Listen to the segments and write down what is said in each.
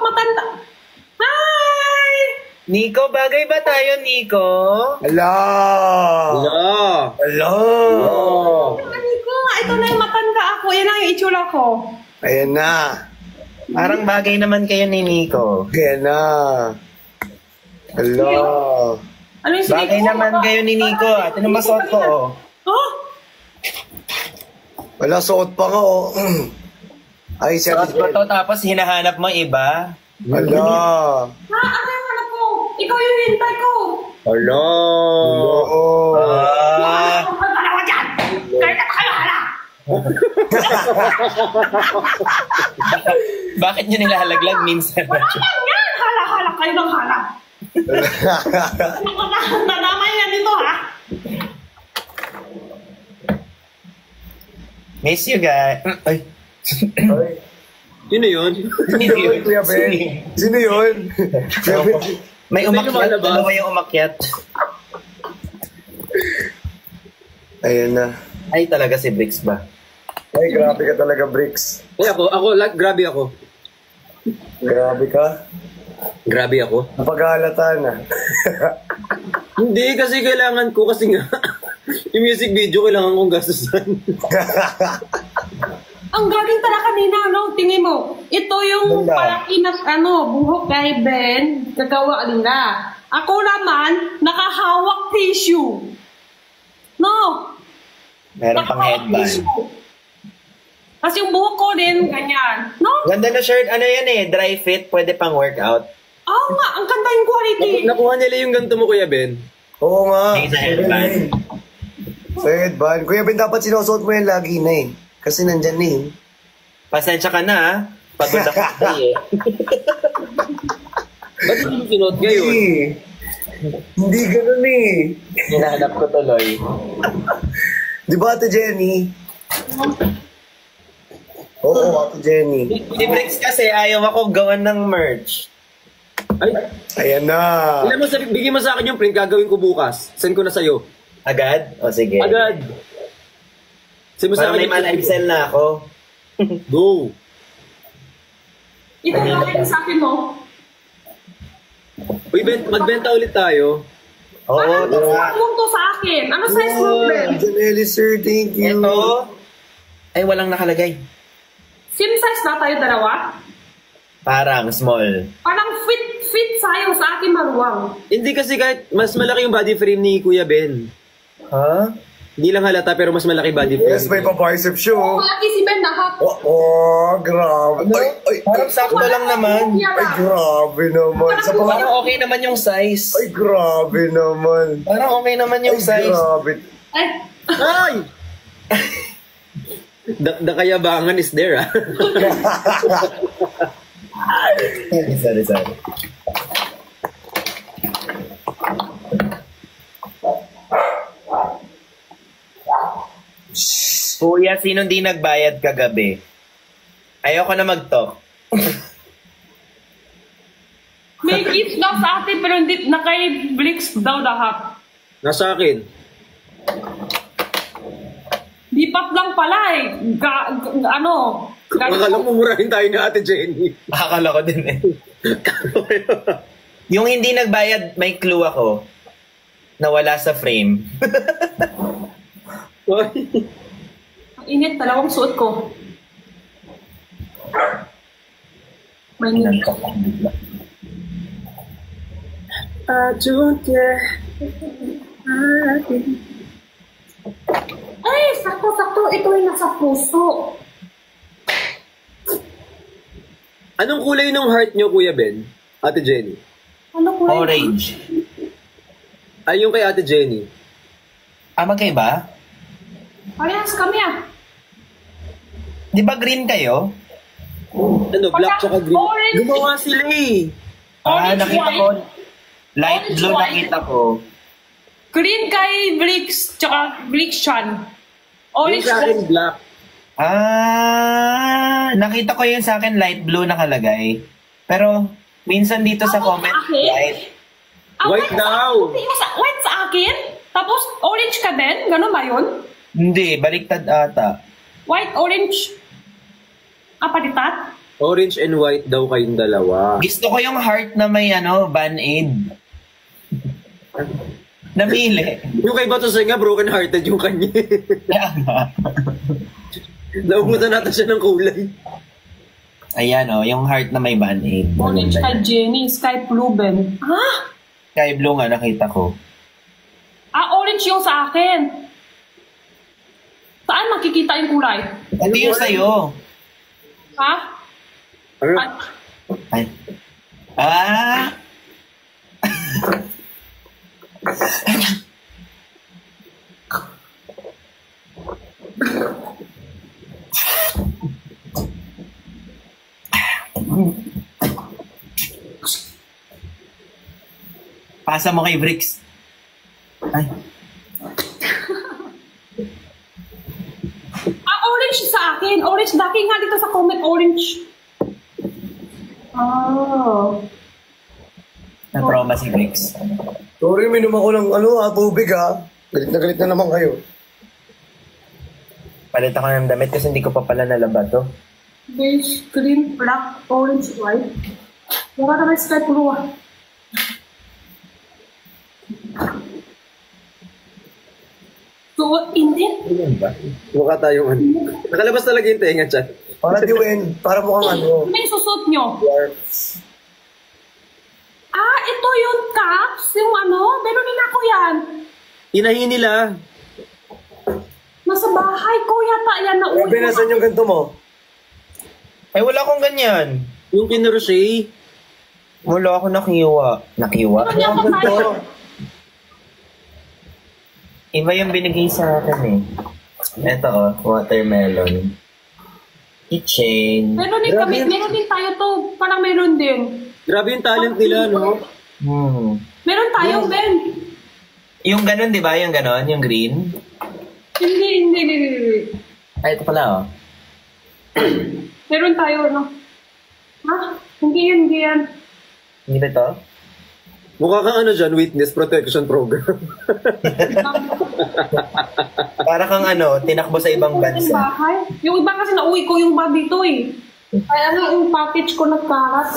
matanda. Hi! Nico, bagay ba tayo, Nico? Hello! Hello! Hello! Nico, ito na yung matanda ako. Yan na yung itsura ko. Ayan na. Parang bagay naman kayo ni Nico. Ayan na. Hello! Ano yung Bagay naman kayo ni Nico. At ano masuot ko, oh? Oh? Wala, suot pa nga, oh. Ay, siya. Suot ko to, tapos hinahanap mo iba? Hello! Ha? Ano yung hanap ko? Ikaw yung hintay ko. Hello! Hello! Ang dalawa dyan! Kaya na kayo, hala! Bakit nyo nilalaglag minsan? Wala lang yan! Hala kayo ng hala. Nadamay yan dito, ha? Miss you, guys. Ay. Sino yun? Sino yun, Kuya Ben? Sino yun? Kuya Ben? May umakyat. Dalawa yung umakyat. Ayan na. Ay, talaga si Bricks ba? Ay, grabe ka talaga, Bricks. Eh grabe ako. Grabe ka. Grabe ako. Napag-ahalata na. Hindi, kasi kailangan ko, kasi nga, yung music video kailangan kong gastusan. Ang galing talaga kanina, no? Tingin mo. Ito yung palaki na, buhok kay Ben. Gagawa nila. Ako naman, nakahawak tissue. No? Meron pang headband. Kasi yung buhok ko din, ganyan. No? Ganda na shirt. Ano yan eh? Dry fit. Pwede pang workout. Oo nga, ang ganda yung quality. Nakuha nila yung ganito mo, Kuya Ben. Oo nga. May sa headband. Sa headband. Kuya Ben, dapat sinusuot mo yan lagi na eh. Kasi nandyan na eh. Pasensya ka na, ha? Pagod ako eh. Ba't hindi mo sinuot ngayon? Hindi ganun eh. Hinahanap ko tuloy. Di ba, Ate Jenny? Oo, Ate Jenny. Si Bricks kasi ayaw ako gawan ng merch. Ay, Ayan na. alam mo, bigyan mo sa akin yung print, gagawin ko bukas. Send ko na sa'yo. Agad? O sige. Agad. Send mo sa Para akin may ma-live sell na ako. Go. Ito lang sa akin, no? Uy, magbenta ulit tayo. Oo, Parang tara. to sa akin. Ano size mo, Ben? Janelle, sir, thank you. Ito. Ay, walang nakalagay. Same size na tayo dalawa? Parang small. Parang fit sa'yo, sa akin maluwang. Hindi kasi kahit mas malaki yung body frame ni Kuya Ben. Ha? Hindi lang halata pero mas malaki body frame. Yes, may pa-bicep show. Malaki si Ben lahat. Grabe. Ay, Parang sakto lang naman. ay, grabe naman. Sa Parang okay naman yung size. Ay, grabe naman. Parang okay naman yung Ay, size. grabe. Ay, Ay! The kayabangan is there, ah. Sorry. Kuya, sinong di nagbayad kagabi? Ayoko na mag-talk. may gift daw sa atin pero hindi na kay Blix daw lahat. Nasa akin. Dipat lang pala eh. Akala mo murahin tayo ni Ate Jenny. Akala ko din eh. Yung hindi nagbayad, may clue ako. Nawala sa frame. Init, dalawang suot ko. May init. I don't care. Ay, sakto. Ito ay nasa puso. Anong kulay ng heart nyo, Kuya Ben? Ate Jenny? Ano ko? Orange. Ay, yung kay Ate Jenny. Magkaiba? Parehas kami ah. Di ba green kayo? Ano, black tsaka green. Orange. Gumawa sila eh. Orange, Nakita ko. white. Light Orange, blue white. nakita ko. Green kay Blix, tsaka Blix Chan. Yung Orange sa akin, black. Nakita ko yun sa akin light blue nakalagay. Pero minsan dito sa comment, akin? white. White daw. White sa akin? Tapos orange ka din? Ganun ba yun? Hindi, baliktad ata. White, orange. Palitat? Orange and white daw kayong dalawa. Gusto ko yung heart na may band-aid. Namili. Yung kay Bato nga, broken hearted yung kanya. Kaya nga. Naumutan natin siya ng kulay. Ayan yung heart na may band-aid. Orange kay Jenny, sky blue, Ben. Ha? Sky blue nga nakita ko. Orange yung sa akin. Saan makikita yung kulay? Hindi yung sa'yo. Ha? Ano? Ay. Ah! Pasa mo kay Bricks. Ay. Orange sa akin. Orange. Daki nga dito sa comment, orange. Na-trauma si Bricks. Sorry, minum ako ng tubig Galit na naman kayo. Palit ako ng damit kasi hindi ko pa pala nalaba to. Beige, green, black, orange, white. Wala na may sky blue So, hindi. Mukha tayong Nakalabas talaga yung tenga, chat. Para diwen, para mukhang Ano yung susot nyo? dwarfs. Ito yung caps. Yung meron din ako yan. Inahin nila. Nasa bahay ko yata yan na Grabe, nasan yung ganito mo? Ay, wala akong ganyan. Yung kinurushay. Wala ako nakiwa. Nakiwa? Meron yan Ang ganito. Iba yung binigay sa akin Ito watermelon. Keychain. Meron din kami. Meron din tayo to. Parang meron din. Grabe yung talent nila, no? Meron tayo, Ben. Yung ganun, di ba? Yung ganun, yung green. Hindi. Ay, ito pala, Meron tayo, Ha? Hindi yan. Hindi ba ito? Mukha kang dyan, witness protection program. Para kang tinakbo sa ibang Yung bansa. bahay. Yung iba kasi nauwi ko yung bag dito Kaya yung package ko nagkarat.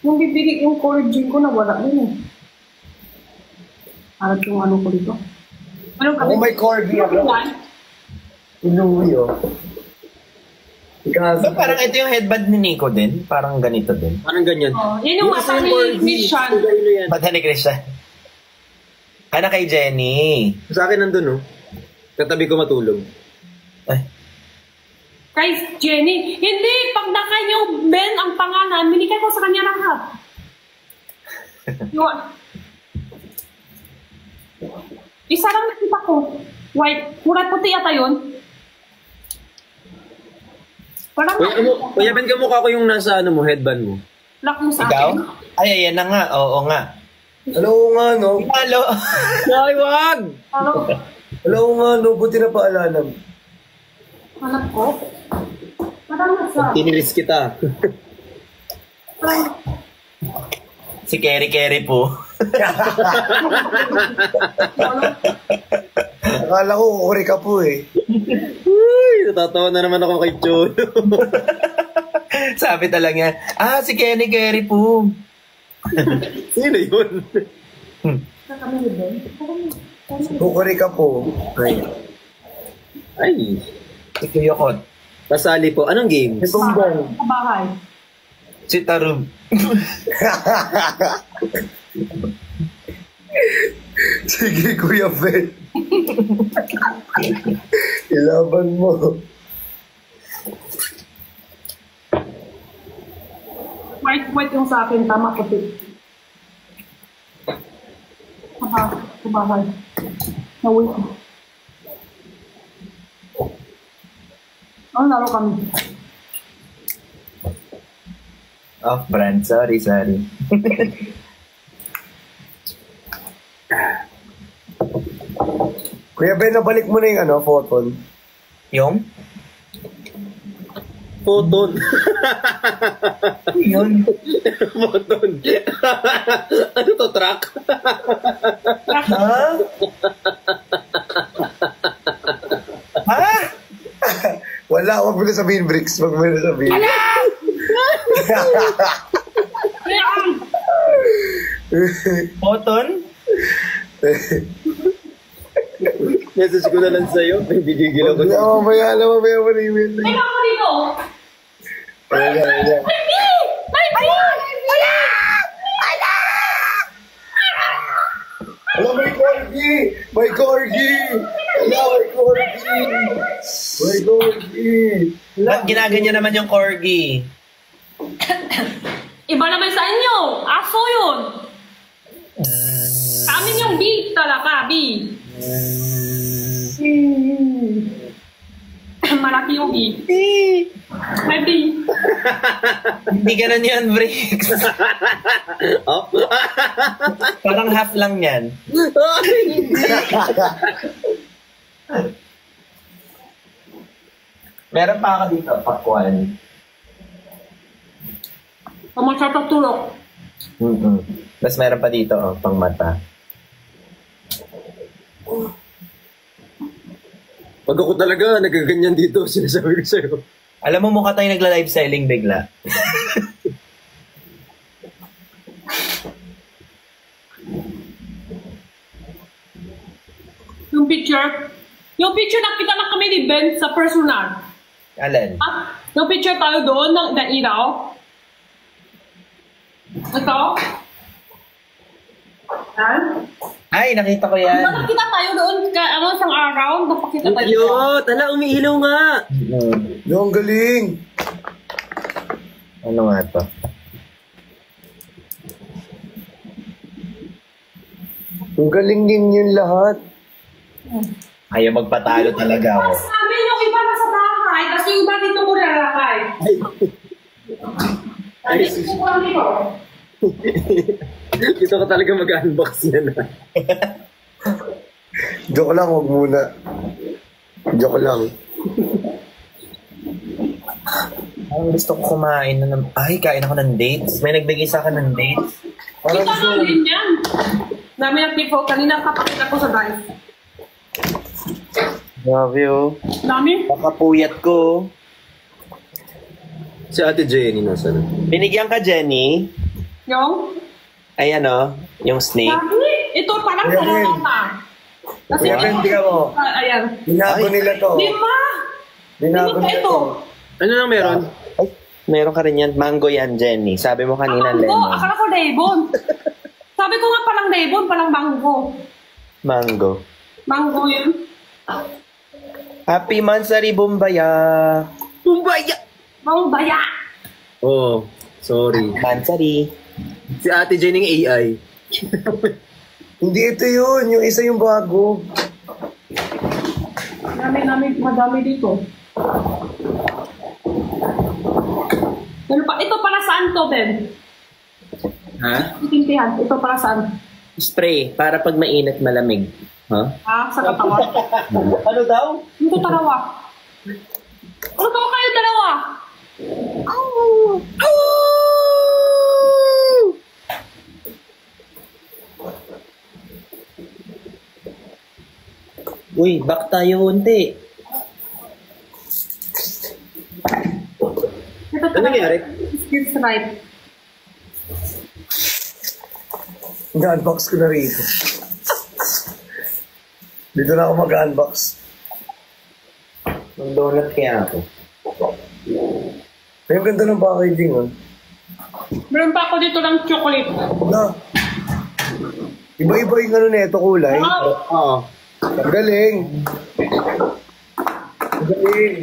Yung bibili, yung collagen ko nawala din Arat yung ko dito. Meron kami. Oh my corgi Inuwi So, parang ito yung headband ni Nico din. Parang ganito din. Parang ganyan. Yan yung mata ni Mission. Mata ni Christian. Anak kay Jenny. Sa akin nandun, no? Katabi ko matulog. Ay. Kay Jenny. Hindi, pag naka yung Ben ang pangalan, binigay ko sa kanya lahat. Yun. Isa lang nakita ko. White. Kulay puti yata yun. Parang Kuya Ben, kamukha ko yung nasa headband mo. lock mo sa Ikaw? akin. Ay, ayan na nga. Oo nga. Hello nga, no? Halo. Ay, wag! Hello nga, no? Buti na paalalam. Hanap ko. Parang nasa. Tinilis kita. Parang Si Kerry po. Akala ko, uri ka po Uy, natatawa na naman ako kay Cholo. Sabi talaga niya, si Kerry po. Sino yun? kami ni Ben. Uri ka po. Ay, Si Kuyokot. pasali po. Anong game? Itong bang. Sa bahay. Si Tarub. Sige, Kuya Ben. Ilaban mo. White yung sa akin. Tama ko ito. Sa bahay. Nawin ko. Laro kami. Off-brand. Sorry. Kuya Ben, nabalik mo na yung photon. Yung? Photon. Yun. Photon. Ano to, track? Ha? Ha? Wala, wag mo na sabihin, Bricks. Wag mo na sabihin. Ayan. Cotton? Message ko na lang sa'yo. May bigigil ako. Mamaya na email. Kailan ako dito? Ayan. May B! Hello, may corgi! May corgi! Hello, may corgi! May corgi! Ba't ginaganyan naman yung corgi? Iba naman sa inyo. Aso yun. Sa amin yung B talaga. B. Malaki yung B. May B. Hindi ganun yan, Bricks. Oh? Parang half lang yan. Meron pa ako dito, pakwan. Masarap Mas meron pa dito, pang mata. Pag ako talaga, nagaganyan dito, sinasabi ko sa'yo. Alam mo, mukha tayong nagla-live selling bigla. Yung picture nakita na kami ni Ben sa personal. Alin? Yung picture tayo doon na ilaw. Ito. Yan. Ay, nakita ko yan. Nakita tayo doon isang araw. Napakita tayo. Yo, tala, umiilaw nga. Yung galing! Ano nga to? Yung galing din yun lahat. Ayaw magpatalo talaga ako. Mas namin yung iba nasa bahay kasi yung iba dito mo lalakay. Ay, dito ko lang dito. Dito ka talaga mag-unbox yan. Joke lang, huwag muna. Joke lang. Ang gusto ko kumain na ay, kain ako ng dates. May nagbigay sa akin ng dates. Kita nga din yan. Dami ng people. Kanina kapakita ko sa guys. Love you. Dami. Pakapuyat ko. Si Ate Jenny nasa na. Binigyan ka, Jenny. Yung? Ay, ano? Yung snake. Dami. Ito parang Ayan, sarata. Kasi Kuya Ben, tingnan mo. Ayan. Binago nila to. Lima. Binago Lima nila ito. to. Ano lang meron? Ay, meron ka rin yan. Mango yan, Jenny. Sabi mo kanina, Mango. lemon. Akala ko lebon. Sabi ko nga palang lebon, palang mango. Mango. Mango yun. Happy Mansari Bumbaya. Bumbaya! Baya. Oh, sorry. Mansari. Si Ate Jenny ng AI. Hindi ito yun. Yung isa yung bago. Madami dito. Ano pa? Ito para saan to, Ben? Ha? Itintihan. Ito para saan? Spray. Para pag mainit, malamig. Ha? Sa katawan. Ano daw? Ito dalawa. Ano ba kayo dalawa? Uy, back tayo unti. Ito Ano nangyari? Skills right. Nag-unbox ko na rito. Dito na ako mag-unbox. Mag-donut kaya ako. Ay, ang ganda ng packaging, oh. Meron pa ako dito ng chocolate. Na. Iba-iba yung ano nito kulay. Oo. Ang galing. Ang galing.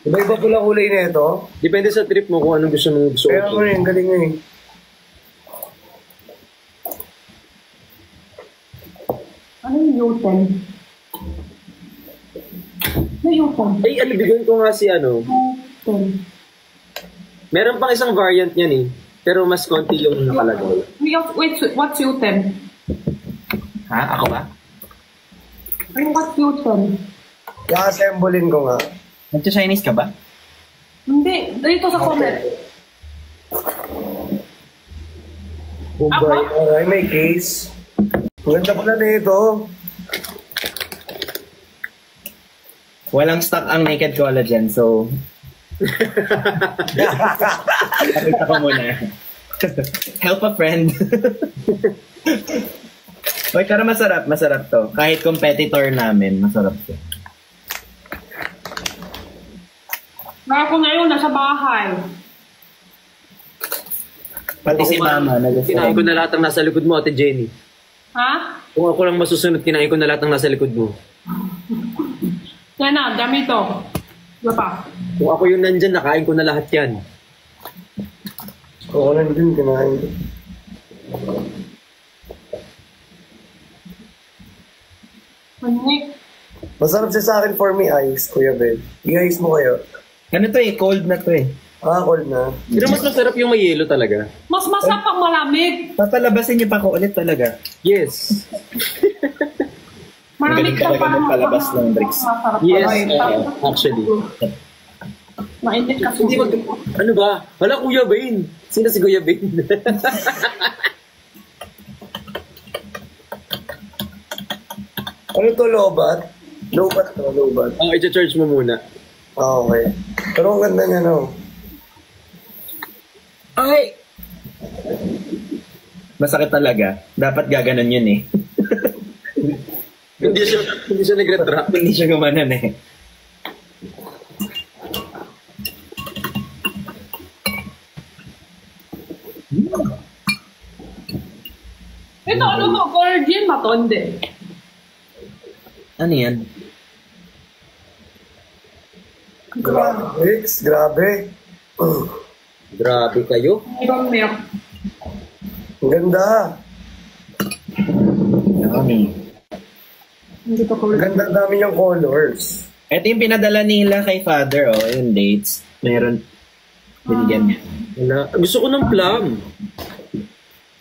Iba-iba pala kulay nito. Depende sa trip mo kung anong gusto mong gusto. Kaya mo rin, ang galing nga eh. Ano yung Newton? Ano yung Newton? Ay, ano, bigyan ko nga si ano. Newton. Meron pang isang variant niyan eh. Pero mas konti yung nakalagay. Wait, what's Newton? Ha? Ako ba? Ano what's Newton? Ka-assemblein ko nga. Nagsa-Chinese ka ba? Hindi, dito sa comment. Bombay. Ay, may case. Ang ganda pala nito. Walang stock ang Naked Collagen, so Pakita ko muna. Help a friend. Uy, pero masarap to. Kahit competitor namin, masarap to. Ako ngayon, nasa bahay. Pati si mama, Kinain ko na lahat ng nasa likod mo, Ate Jenny. Ha? Kung ako lang masusunod, kinain ko na lahat ng nasa likod mo. Yan na, dami to. Ano pa? Kung ako yung nandyan, nakain ko na lahat yan. Oo, nandun, kinain ko. Manik. Masarap siya sa akin for me ice, Kuya Ben. I-ice mo kayo. Ano to eh, cold na to eh. Cold na. Pero mas masarap yung may yelo talaga. Mas masarap pang malamig. Papalabasin niyo pa ako ulit talaga. Yes. Malamig Magaling talaga magpalabas ng bricks. Masarap. Yes, Ay, actually. Mainit kasi. Hindi mag... Ano ba? Wala, Kuya Bain. Sino si Kuya Bain? Ano to, lobat? Lobat to, lobat. I-charge mo muna. Okay. Pero ang ganda niya, no? Ay! Masakit talaga. Dapat gaganon yun eh. Hindi siya nag-retract. Hindi siya gumanon eh. Ito, ano to? Virgin matonde. Ano yan? Bricks, grabe. Grabe kayo. Ibang milk. Ang ganda. Yummy. Hindi ko Ang kulay. ganda, ang dami niyang colors. Ito yung pinadala nila kay father, oh, yung dates. Meron. Binigyan niya. Wala. Gusto ko ng plum.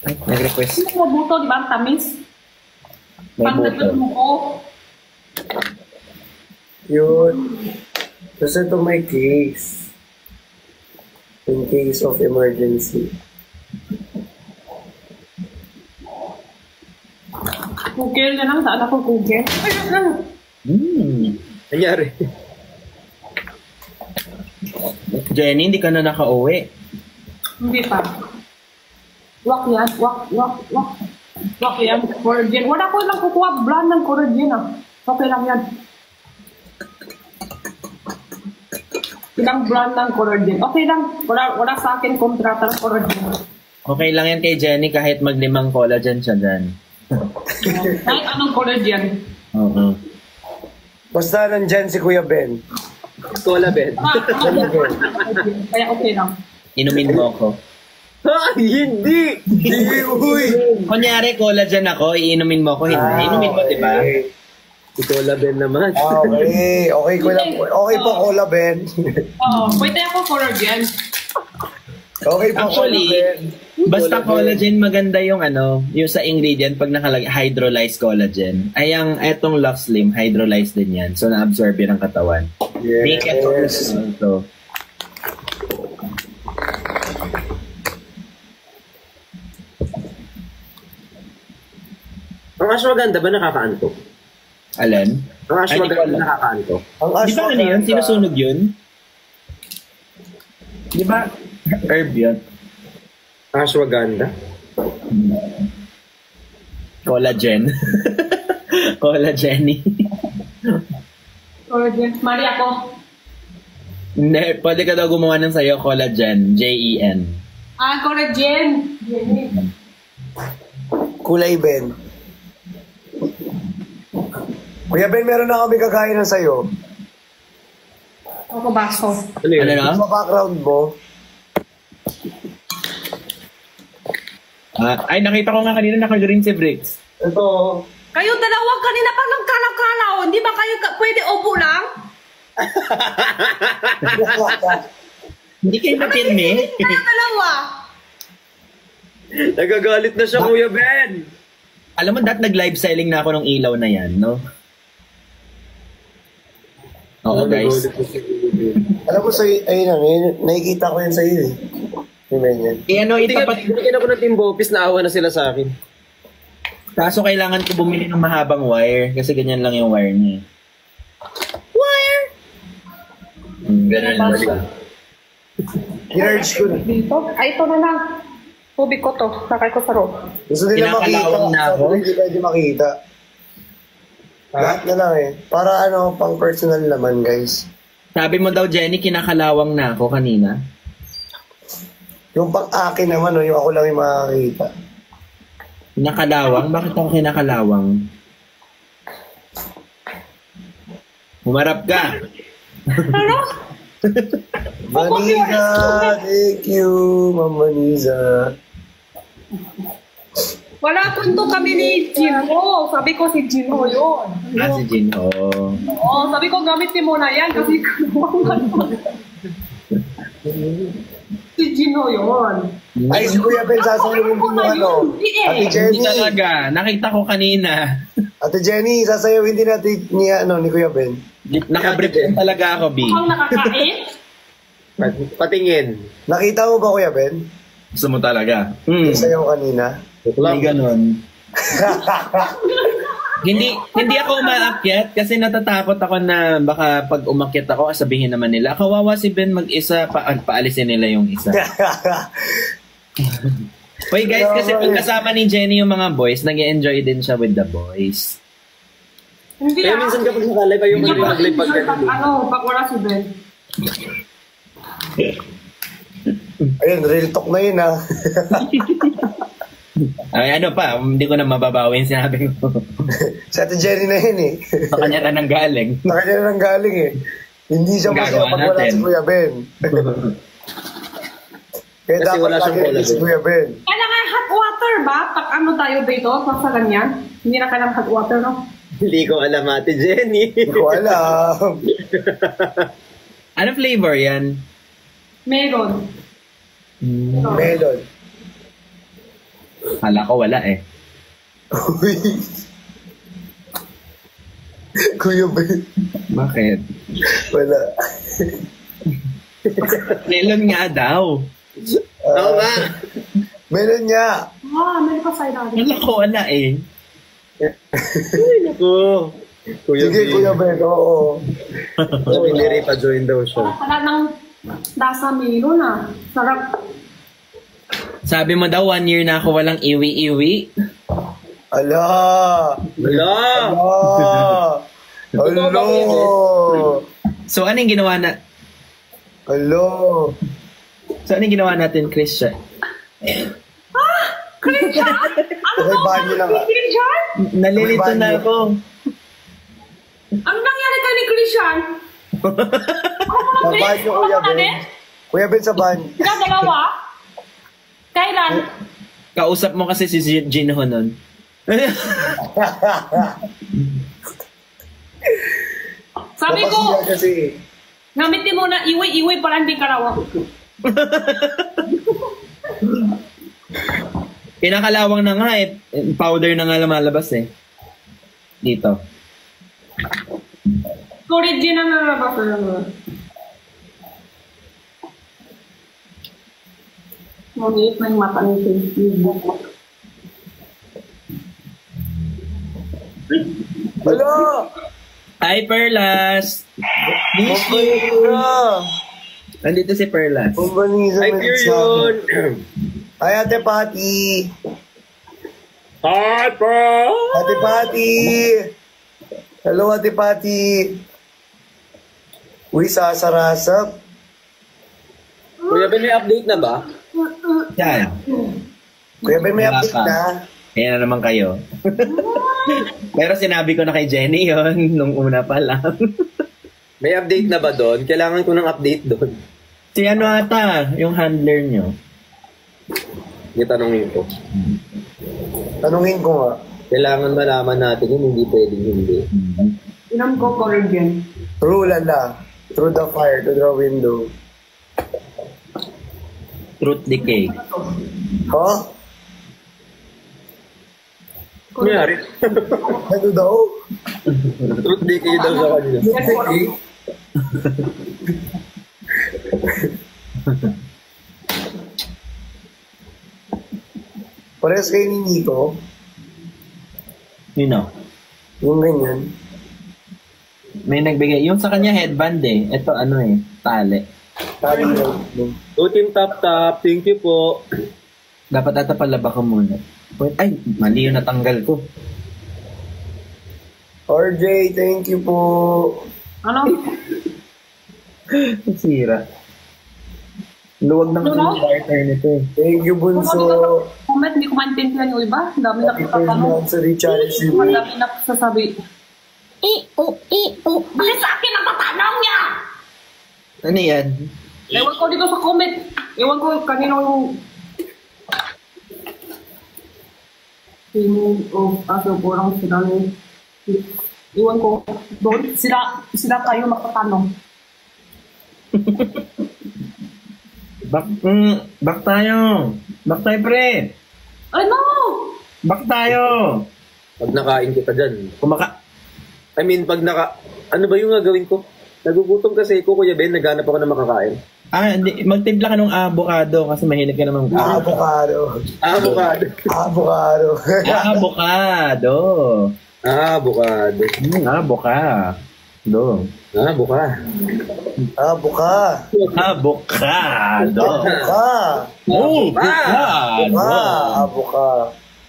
Ay, nag-request. Ano mo buto, di ba? Ang tamis. May Pagdating buto. mo ko. Yun. Tapos ito may case. In case of emergency. Google na lang. Saan ako Google? Ay, ano? Nangyari. Jenny, hindi ka na nakauwi. Hindi pa. Wak yan. Wak yan. Collagen. Wala ko lang kukuha brand ng collagen ah. Okay lang yan. Ilang brand ng collagen. Okay lang. Wala sa akin kontrata ng collagen. Okay lang yan kay Jenny kahit maglimang collagen siya dyan. Kahit anong collagen. Oo. Basta nandyan si Kuya Ben. Cola bed. Kaya okay lang. Inumin mo ako. Ha? Hindi! Hindi, uy! Kunyari, collagen ako, iinumin mo ako, hindi. Inumin mo, di ba? Si Cola Ben naman. Okay. Okay, okay po, Kuya Ben. Oo. Pwede ako collagen. Okay po, Actually, Kuya Ben. basta collagen, maganda yung yung sa ingredient, pag nakalagay, hydrolyzed collagen. Ay, ang etong Lux Slim, hydrolyzed din yan. So, na-absorb yun ang katawan. Yes. Make it also. Ang ashwagandha ba nakakaantok? Alin? Ang Ay, ashwagandha di ko alam. nakakaantok. Ang Di ba ano yun? Sinusunog yun? Di ba? Herb yun? Ashwagandha? Collagen. Collagen. Collagen. Mali ako. Hindi, pwede ka daw gumawa ng sayo collagen. Jen. Collagen. Kulay Ben. Kuya Ben, meron na kami kakain na sa'yo. Ako baso. Ano yun? Ano na? Sa background mo, Ay, nakita ko nga kanina naka-green si Bricks. ito, Kayo dalawa kanina pa ng kalaw-kalaw. Hindi ba kayo pwede upo lang? Hindi kayo napirme. Kayo dalawa. Nagagalit na siya, Kuya Ben! Alam mo, nag-live selling na ako ng ilaw na yan, no? Oo, guys. alam mo sa'yo, ayun na, nakikita ko yan sa'yo eh. Yan. Ano, itapat. Bigyan ako ng Timbo Office, naawa na sila sa akin. Kaso kailangan ko bumili ng mahabang wire kasi ganyan lang yung wire niya. Wire. Ganun lang siya. Ginurge ko na. Dito? Ay, ito na lang. Tubig ko to. Sakay ko sa rope. Gusto nila makita. Kinakalawang na ako. Sabi hindi pwede makita. Lahat na lang eh. Para ano, pang personal naman, guys. Sabi mo daw, Jenny, kinakalawang na ako kanina. Yung pang akin naman, yung ako lang yung makakita. Kinakalawang? Bakit ako kinakalawang? Humarap ka. Ano? Maniza, thank you, Mama Niza. Wala punto kami ni Jinho. Sabi ko si Jinho yun. Si Jinho. Oo, sabi ko gamitin mo na yan kasi si Jinho yun. Ay, si Kuya Ben, sasayawin din yung ano. Ate Hindi Jenny. talaga. Nakita ko kanina. Ate Jenny, sasayawin din natin ni Kuya Ben. Nakabrief din talaga ako, B. Ang nakakain? Patingin. Nakita mo ba, Kuya Ben? Gusto mo talaga? Yung sayaw kanina. Hindi ganon. hindi ako umaakyat kasi natatakot ako na baka pag umakyat ako, sabihin naman nila, kawawa si Ben mag-isa, paalisin nila yung isa. Wait guys, kasi pag kasama ni Jenny yung mga boys, nag-enjoy din siya with the boys. Hindi Kaya minsan kapag nakalive, ayaw mo rin mag-live pag ganun. Pag wala si Ben. Ayun, real talk na yun ah. Ay, ano pa, hindi ko na mababawi yung sinabi ko. Sa Ate Jenny na yun eh. Sa kanya na nanggaling. Sa kanya na nanggaling eh. Hindi siya masaya Gagawa pag wala natin. si Kuya Ben. Kaya Kasi dapat wala siyang lagi bola, si Kuya Ben. Kailangan hot water ba? Pag ano tayo dito, pag sa ganyan? Hindi na kailangan hot water, no? Hindi ko alam, Ate Jenny. Hindi ko alam. Ano flavor yan? Meron. Melon. Hala ko wala eh. Uy. Kuya Ben. Bakit? Wala. Melon nga daw. Oo nga. Melon niya. Meron pa side natin. Hala ko wala eh. Naku. Kuya Sige, B. Kuya Ben. Oo. Sabi ni Ray pa join daw siya. Wala ng lasa meron ah. Sarap. Sabi mo daw 1 year na ako walang iwi-iwi. Ala. Wala. Ala. Alo. So anong ginawa na Alo. So anong ginawa natin, Christian? Christian? Ano Okay, banyo lang ah. Christian? Nalilito na ako. Ano nangyari kay ni Christian? Sa banyo, Kuya Ben. Kuya Ben, sa banyo. Ikaw dalawa? Kailan? Kausap mo kasi si Jinho nun. Sabi ko, Napasiya kasi. gamitin mo na iwi-iwi para hindi karawa. Pinakalawang na nga eh. Powder na nga lumalabas eh. Dito. Corrigin na nalabas na. Ngunit na yung mata ni Facebook. Alo. Hi, Perlas! Miss you! Bumbaniza. Nandito si Perlas. Bumbaniza. Ay, pure yun. Ay, Ate Patty. Hi, bro. Ate Patty. Hello, Ate Patty. Uy, sasarasap. Kuya Ben, may update na ba? Yan. Kuya Ben, may Wala update pa. na. Ayan na naman kayo. Pero sinabi ko na kay Jenny yon nung una pa lang. May update na ba doon? Kailangan ko ng update doon. Si ano ata, yung handler nyo. Itanongin ko. Tanungin ko nga. Kailangan malaman natin yun, hindi pwedeng hindi. Inom ko corrigin. Through lala. Through the fire, to the window. Truth decay. Huh? Kunyari. Ano daw? Truth decay daw sa kanila. Okay. Parehas kayo ni Nico. You know. Yung ganyan. May nagbigay. Yung sa kanya headband eh. Ito ano eh. Tali. Go Team Tap Tap. Thank you po. Dapat ata palaba ka muna. Ay, mali yung natanggal ko. RJ, thank you po. Ano? Sira. Luwag ng starter nito eh. Thank you, Bunso. Comment, hindi ko maintindihan yung iba. Ang dami na pagkatanong. Sa Richard Shibu. Ang dami na sasabi. Bakit sa akin ang tatanong niya? Ano yan? Ewan ko dito sa comment. Ewan ko kanino yung... Sino o kaso porang sila ni... Iwan ko. Doon sila kayo magtatanong. Back tayo. Back tayo, pre. Ano? Back tayo. Pag nakain kita dyan. Pag ano ba yung gagawin ko? Nagugutom kasi ko, Kuya Ben, naghanap ako ng makakain. Hindi. Magtimpla ka ng avocado kasi mahilig ka naman. Avocado. Avocado. Avocado. Avocado. Avocado.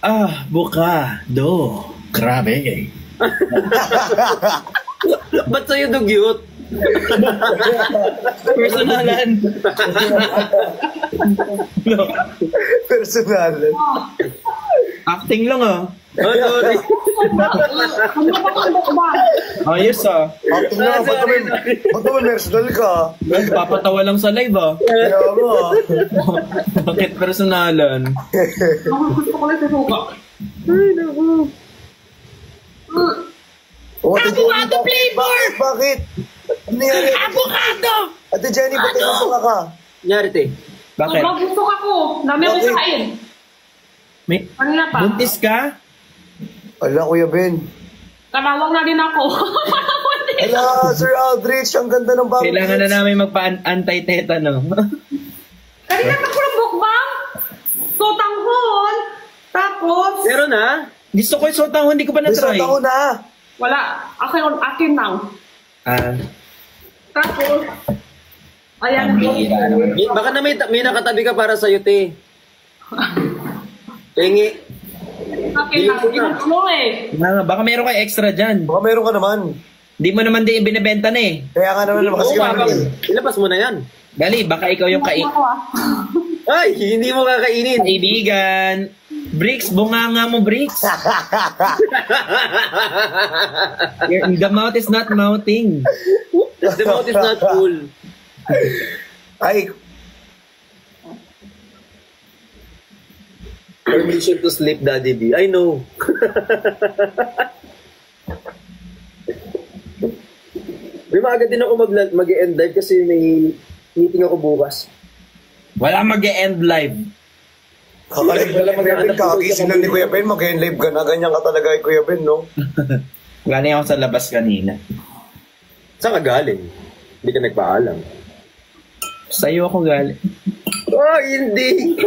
Avocado. Grabe. Ba't sa'yo dugyot? Personalan. Personalan. Acting lang ah. Sorry. Ayos ah. Acting na, ba't naman personal ka? Papatawa lang sa live ah. Kaya mo. Bakit personalan? Gusto ko lang sa suka. Ay, naku. Avocado flavor! Bakit? Ano nangyari? Avocado! Ate Jenny, ba't nasuka ka? Nyari, te. Bakit? Sobrang gusto ka ko. Dami akong kain. Kanina pa. Buntis ka? Ala, Kuya Ben. Kanawang na din ako. Ala, Sir Aldrich, ang ganda ng bagay. Kailangan na namin magpa-anti-tetano. Kanina pa ko ng bukbang. Sotanghon. Tapos... Meron na? Gusto ko yung sotanghon, hindi ko pa na-try. Gusto ko na. Wala. Akin lang. Tapos... Ayan. Baka na may nakatabi ka para sa'yo, te. Pengi. Akin lang. Inutulo eh. Baka meron kayo extra dyan. Baka meron ka naman. Di mo naman din binibenta na eh. Kaya nga naman kasi ilabas mo na yan. Gali, baka ikaw yung Ay, hindi mo kakainin. Kaibigan. Bricks, bunganga mo, Bricks. The mouth is not mouthing. The mouth is not full. Ay. Permission to sleep, Daddy B. I know. May maaga din ako mag-end live kasi may meeting ako bukas. Wala mag-end live. Kakagising lang ni Kuya Ben, mag-end live ka na. Ganyan ka talaga kay Kuya Ben, no? Galing ako sa labas kanina. Saan ka galing? Hindi ka nagpaalam. Sa'yo ako galing. Oh, hindi!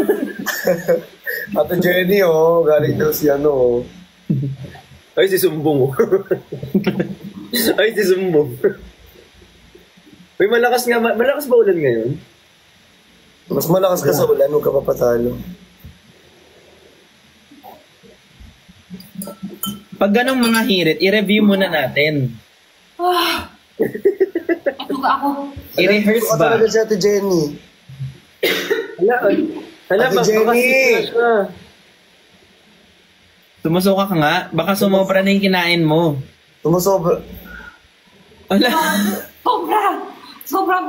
Ate Jenny, galing daw si ano. Ay, si Sumbong. Ay, si Sumbong. Uy, malakas ba ulan ngayon? Mas malakas ka sa ulan, huwag ka papatalo. Pag ganong mga hirit, i-review muna natin. Atuga ako. I-rehearse ba? Talaga si Ate Jenny. Hala, Ate Jenny! Sumusuka ka nga. Baka sumobra na yung kinain mo. Sumusobra. Wala. Sobrang.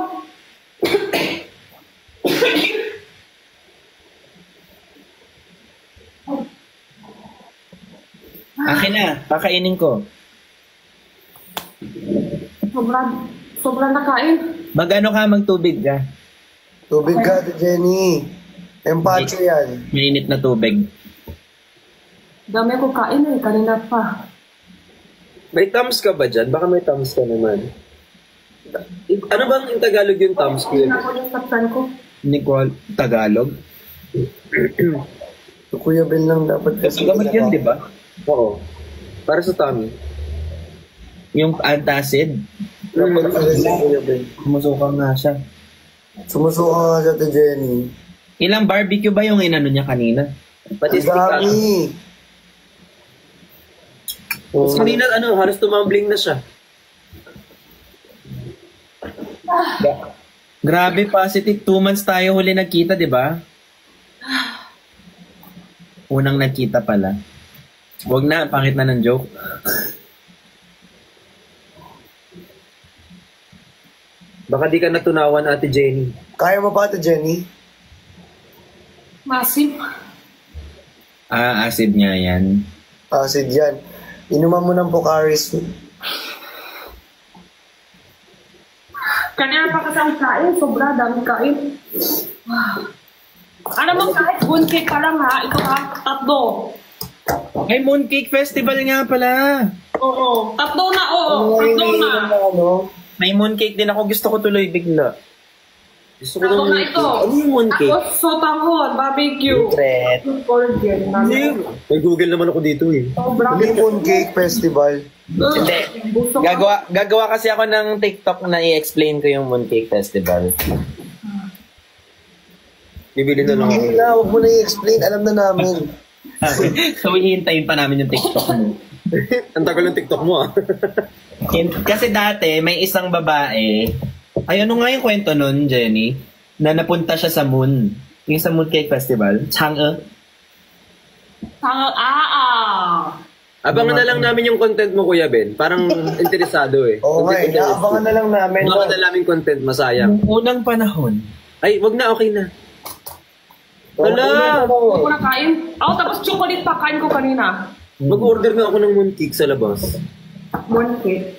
Akin na. Kakainin ko. Sobrang nakain. Magano ka, magtubig ka. Tubig ka, Ate Jenny. Empacho yan. Mainit na tubig. Dami ako kain eh. Kanina pa. May thumbs ka ba dyan? Baka may thumbs ka naman. Ano bang yung Tagalog yung thumbs ko? Kanina ko yung saksan ko. Nicole, Tagalog? So, Kuya Ben lang dapat kasi. Gamot yun, di ba? Oo. Para sa tummy. Yung antacid. Dapat kasi si Kuya Ben. Sumusuka nga siya. Sumusuka ka sa Jenny. Ilang barbecue ba yung inano niya kanina? Pati Ang stick dami. Tapos kanina, halos tumambling na siya. Grabe, positive. 2 months tayo huli nagkita, di ba? Unang nagkita pala. Huwag na, pangit na ng joke. Baka di ka natunawan, Ate Jenny. Kaya mo pa ito, Jenny? Massive. Acid nga yan. Acid yan. Inuman mo ng Pocari's. Kanina pa kasi ang kain, sobra, dami kain. Ano mo kahit mooncake pa lang ha, ito ha, 3. Ay, Mooncake Festival nga pala. Oo, 3 na, oo, Ano 3 yung na. ano? May mooncake din ako. Gusto ko tuloy bigla. Gusto ko 3 ng na ito. Ano yung mooncake? Tapos sotanghon, barbecue. Secret. Organ. May Google naman ako dito eh. Sobra. Hindi Mooncake Festival. Hindi. Gusto ko. Gagawa kasi ako ng TikTok na i-explain ko yung Mooncake Festival. Bibili na lang ako. Hindi na, huwag mo na i-explain. Alam na namin. So, hihintayin pa namin yung TikTok mo. Ang tagal ng TikTok mo ah. Kasi dati, may isang babae. Ay, ano nga yung kwento nun, Jenny? Na napunta siya sa Moon. Yung sa Mooncake Festival. Chang'e. Abangan na lang namin yung content mo, Kuya Ben. Parang interesado eh. Oo nga, Content interested. inaabangan na lang namin. Abangan na namin content, masayang. Yung unang panahon. Ay, wag na, okay na. Wala! Hindi ko na kain. Tapos chocolate pa kain ko kanina. Mag-order nga ako ng mooncake sa labas. Mooncake.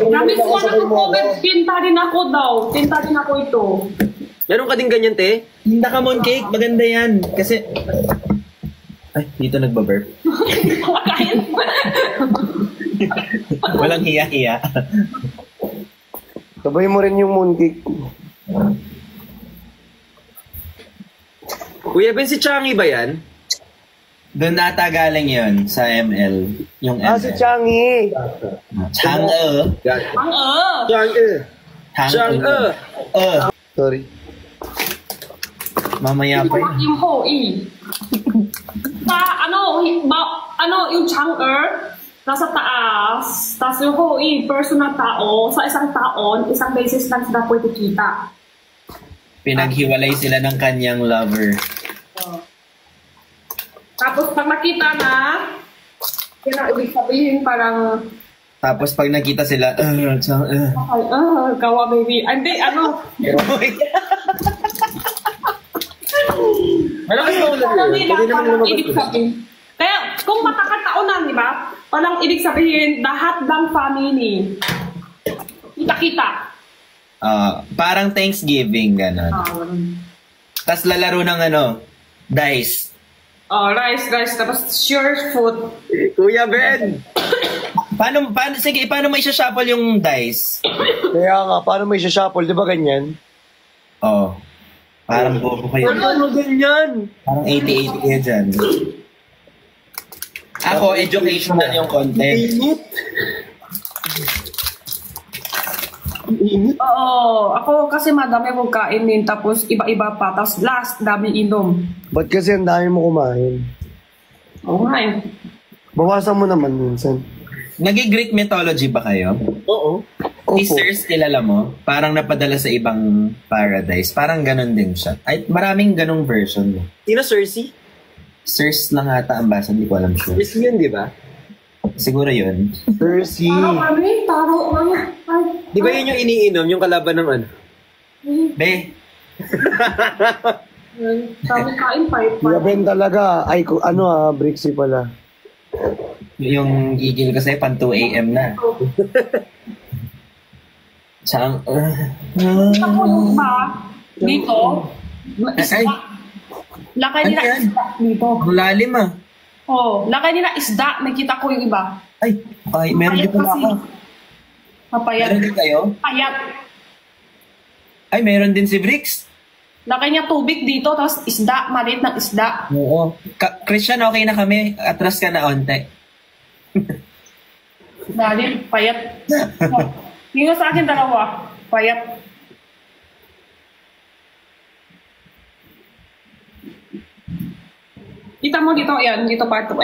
Namiss ko na kung comment, tinta rin ako daw. Tinta rin ako ito. Meron ka din ganyan, te? Hinda ka Mooncake. Maganda yan. Kasi... Ay, dito nagbaburp. Kain. Walang hiya-hiya. Sabay mo rin yung Mooncake. Kuya Ben, si Changi ba yan? Doon ata galing yun sa ML. Yung ML. Si Changi! Chang'e. Ang Changi! Changi! Sorry. Mamaya pa yun. Yung hoi. Yung Chang'e, nasa taas. Tapos yung hoi, personal tao. Sa isang taon, isang beses lang sila pwede kita. Pinaghiwalay sila ng kanyang lover. Tapos pag nakita na, yun ang ibig sabihin parang, Tapos pag nakita sila, kawa baby. Hindi, Malakas ba ulan parang yun? nila, Pwede naman parang lumabas ibig ko. sabihin. Kaya, kung makakataonan, di ba? Parang ibig sabihin, lahat ng family, kita-kita. parang Thanksgiving, gano'n. Tapos lalaro ng dice. Rice, tapos sure food. Kuya Ben! Paano mo isa-shuffle yung dice? Kaya nga, paano may shuffle? Di ba ganyan? Oh. Parang bobo kayo. Ano ganyan? Parang 80-80 kayo dyan. Ako, educational yung content. Init. Oo, ako kasi madami kong kainin, tapos iba-iba pa. Tapos last, dami inom. Ba't kasi ang dami mo kumain? Oo nga eh. Bawasan mo naman minsan. Nag-Greek mythology ba kayo? Oo. Si Circe, kilala mo? Parang napadala sa ibang paradise. Parang ganon din siya. Ay, maraming ganong version. Sino, Cersei? Circe lang ata ang basa, hindi ko alam sure. Cersei yun, di ba? Siguro yun. Cersei. Taro nga. Ay, Di ba yun yung iniinom, yung kalaban ng ano? Be, dami kain pa. Kuya Ben talaga. Ay, Brixie pala. yung gigil kasi pan 2 a.m. na. Saan? Ako yung iba, dito, Ay, lakay nila ano yan? isda dito. ang lalim ah. Lakay nila isda, nakita ko yung iba. Ay, meron din pala ako. Mapayat. Meron din kayo? Payat. Ay, meron din si Brix. Lakay niya tubig dito, tapos isda, maliit ng isda. Oo. Christian, okay na kami. Atras ka na onte. Dali, payat. Yung sa akin dalawa, payat. Kita mo dito, yan, dito part 2.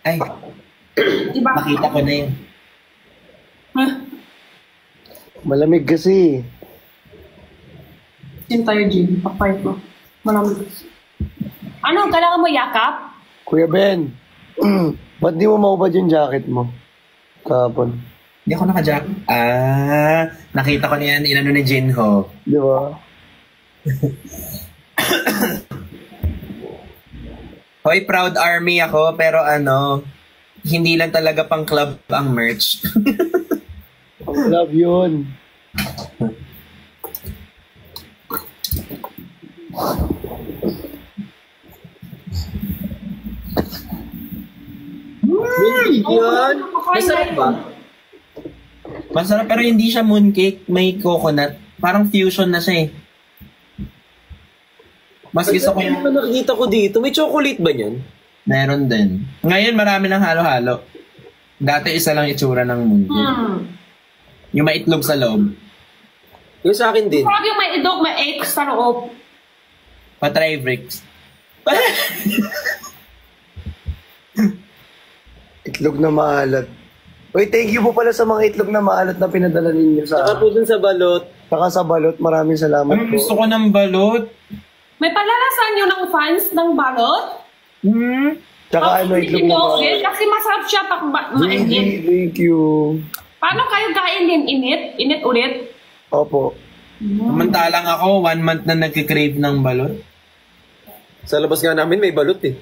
Ay, Diba? makita ko na yun. Huh? Malamig kasi. Sin tayo, Jim. Papay ko. Malamig. Ano, kailangan mo yakap? Kuya Ben, ba't di mo maubad yung jacket mo? Kahapon. Hindi ako naka-jack. Nakita ko na yan, inano ni Jinho. Di ba? Hoy, proud army ako, pero hindi lang talaga pang club ang merch. Love yun. Yan. Masarap ba? Masarap, pero hindi siya mooncake, may coconut. Parang fusion na siya eh. Mas gusto ko yung... Ano nakikita ko dito? May chocolate ba niyan? Meron din. Ngayon, marami ng halo-halo. Dati isa lang itsura ng mooncake. Yung may itlog sa loob. Yung sa akin din. Parang yung may idog, may eggs sa loob. Patry bricks. Itlog na maalat. Uy, thank you po pala sa mga itlog na maalat na pinadala ninyo Saka sa... po dun sa balot. Saka sa balot, maraming salamat po. Gusto ko ng balot. May palalasan nyo ng fans ng balot? Tsaka ano, itlog na maalat. Kasi masarap siya pag mainit. Thank you. Paano kayo kain din? Init? Init ulit? Opo. Samantalang ako, 1 month na nagkikrave ng balot. Sa labas nga namin may balot eh.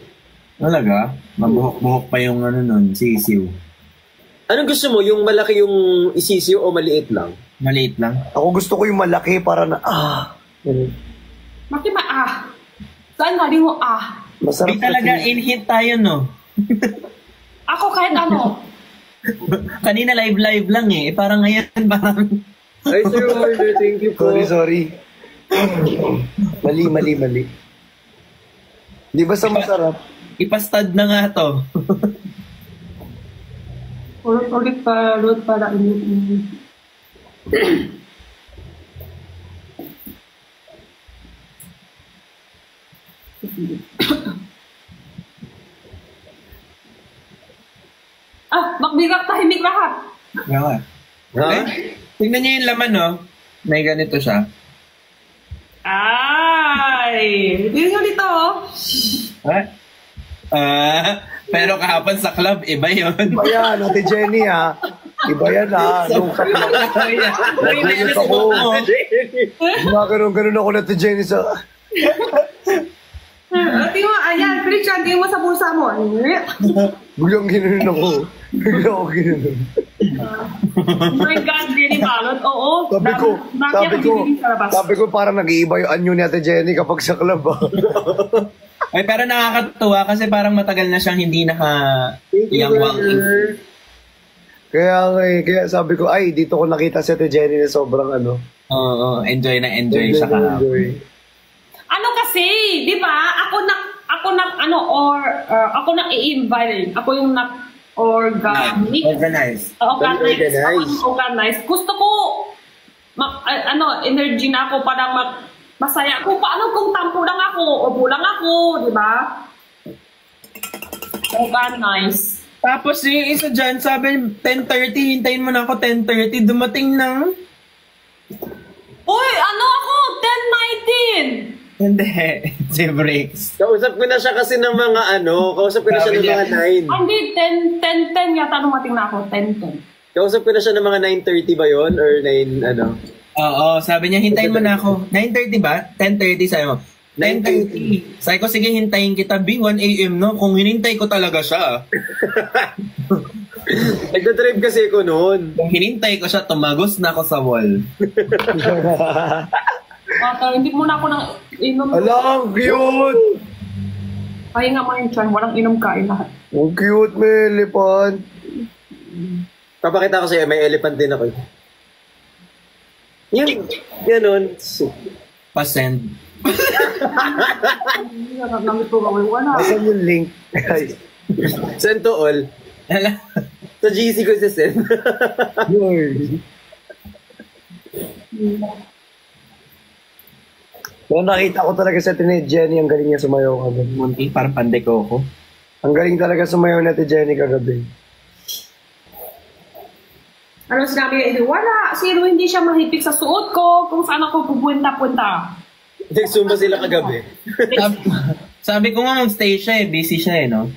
Talaga? Mabuhok-buhok pa yung nun, sisiw. Anong gusto mo? Yung malaki yung isisiw o maliit lang? Maliit lang. Ako gusto ko yung malaki para na... Ganun. Bakit Saan nga di mo Masarap May talaga in-hit tayo, no? Ako kahit ano. Kanina live lang eh. Parang ngayon, parang... Ay, Sir Order, thank you po. Sorry. Mali. Di ba sa masarap? Ipastad na nga to. Ulit para init. Magbigak tahimik lahat. Nga. Ha? Tingnan niyo yung laman, no? May ganito siya. Ay! Tingnan nyo dito, Ha? Pero kahapon sa club, iba yun. Iba yan, Ate Jenny ha. Iba yan ha. Nung sa club. Nagulot ako. Ganun ako na Ate Jenny sa... Tingnan mo, ayan, Christian, tingnan mo sa bulsa mo. Biglang ginanon ako. Oh my God, really balot. Oo. Sabi ko parang nag-iiba yung anyo ni Ate Jenny kapag sa club ha. Ay, pero nakakatuwa kasi parang matagal na siyang hindi naka-iyangwang. Kaya sabi ko, ay, dito ko nakita si Ate Jenny na sobrang ano. Oo, enjoy siya ka. Ano kasi, di ba? Ako na i-invite. Ako yung Organize. Organize. Gusto ko energy na ako para masaya ako. Paano kung tampo lang ako o bulang ako, di ba? Organize. Tapos yung isa dyan, sabi 10:30, hintayin mo na ako 10:30, dumating ng... Uy, ako? 10:19! Hindi, si Breaks. Kausap ko na siya kasi ng mga kausap ko na siya ng mga 9. Hindi, 10 yata dumating na ako, 10. Kausap ko na siya ng mga 9:30 ba yon or 9 Oo, sabi niya, hintayin mo na ako. 9:30 ba? 10:30 sabi mo. 10:30. Sabi ko, sige, hintayin kita. 1 a.m. no? Kung hinintay ko talaga siya. Nagdadrive kasi ko noon. Kung hinintay ko siya, tumagos na ako sa wall. Hindi muna ako nang inom. Alam, cute! Pahinga mo yung tiyan, walang inom kain lahat. Ang cute, may elephant. Papakita ko sa'yo, may elephant din ako. Yung, ganun. Pa-send. Asan yung link? Send to all. Sa GC ko sa send. Noong nakita ko talaga sa ni Jenny, ang galing niya sumayaw kagabi. Munti, parang pandeko ko. Ang galing talaga sumayaw na Jenny kagabi. Ano sinabi niya? Wala. Sino hindi siya mahipik sa suot ko kung saan ako pupunta-punta. Nagsumba sila kagabi. Sabi ko nga mag-stay siya eh. Busy siya eh, no?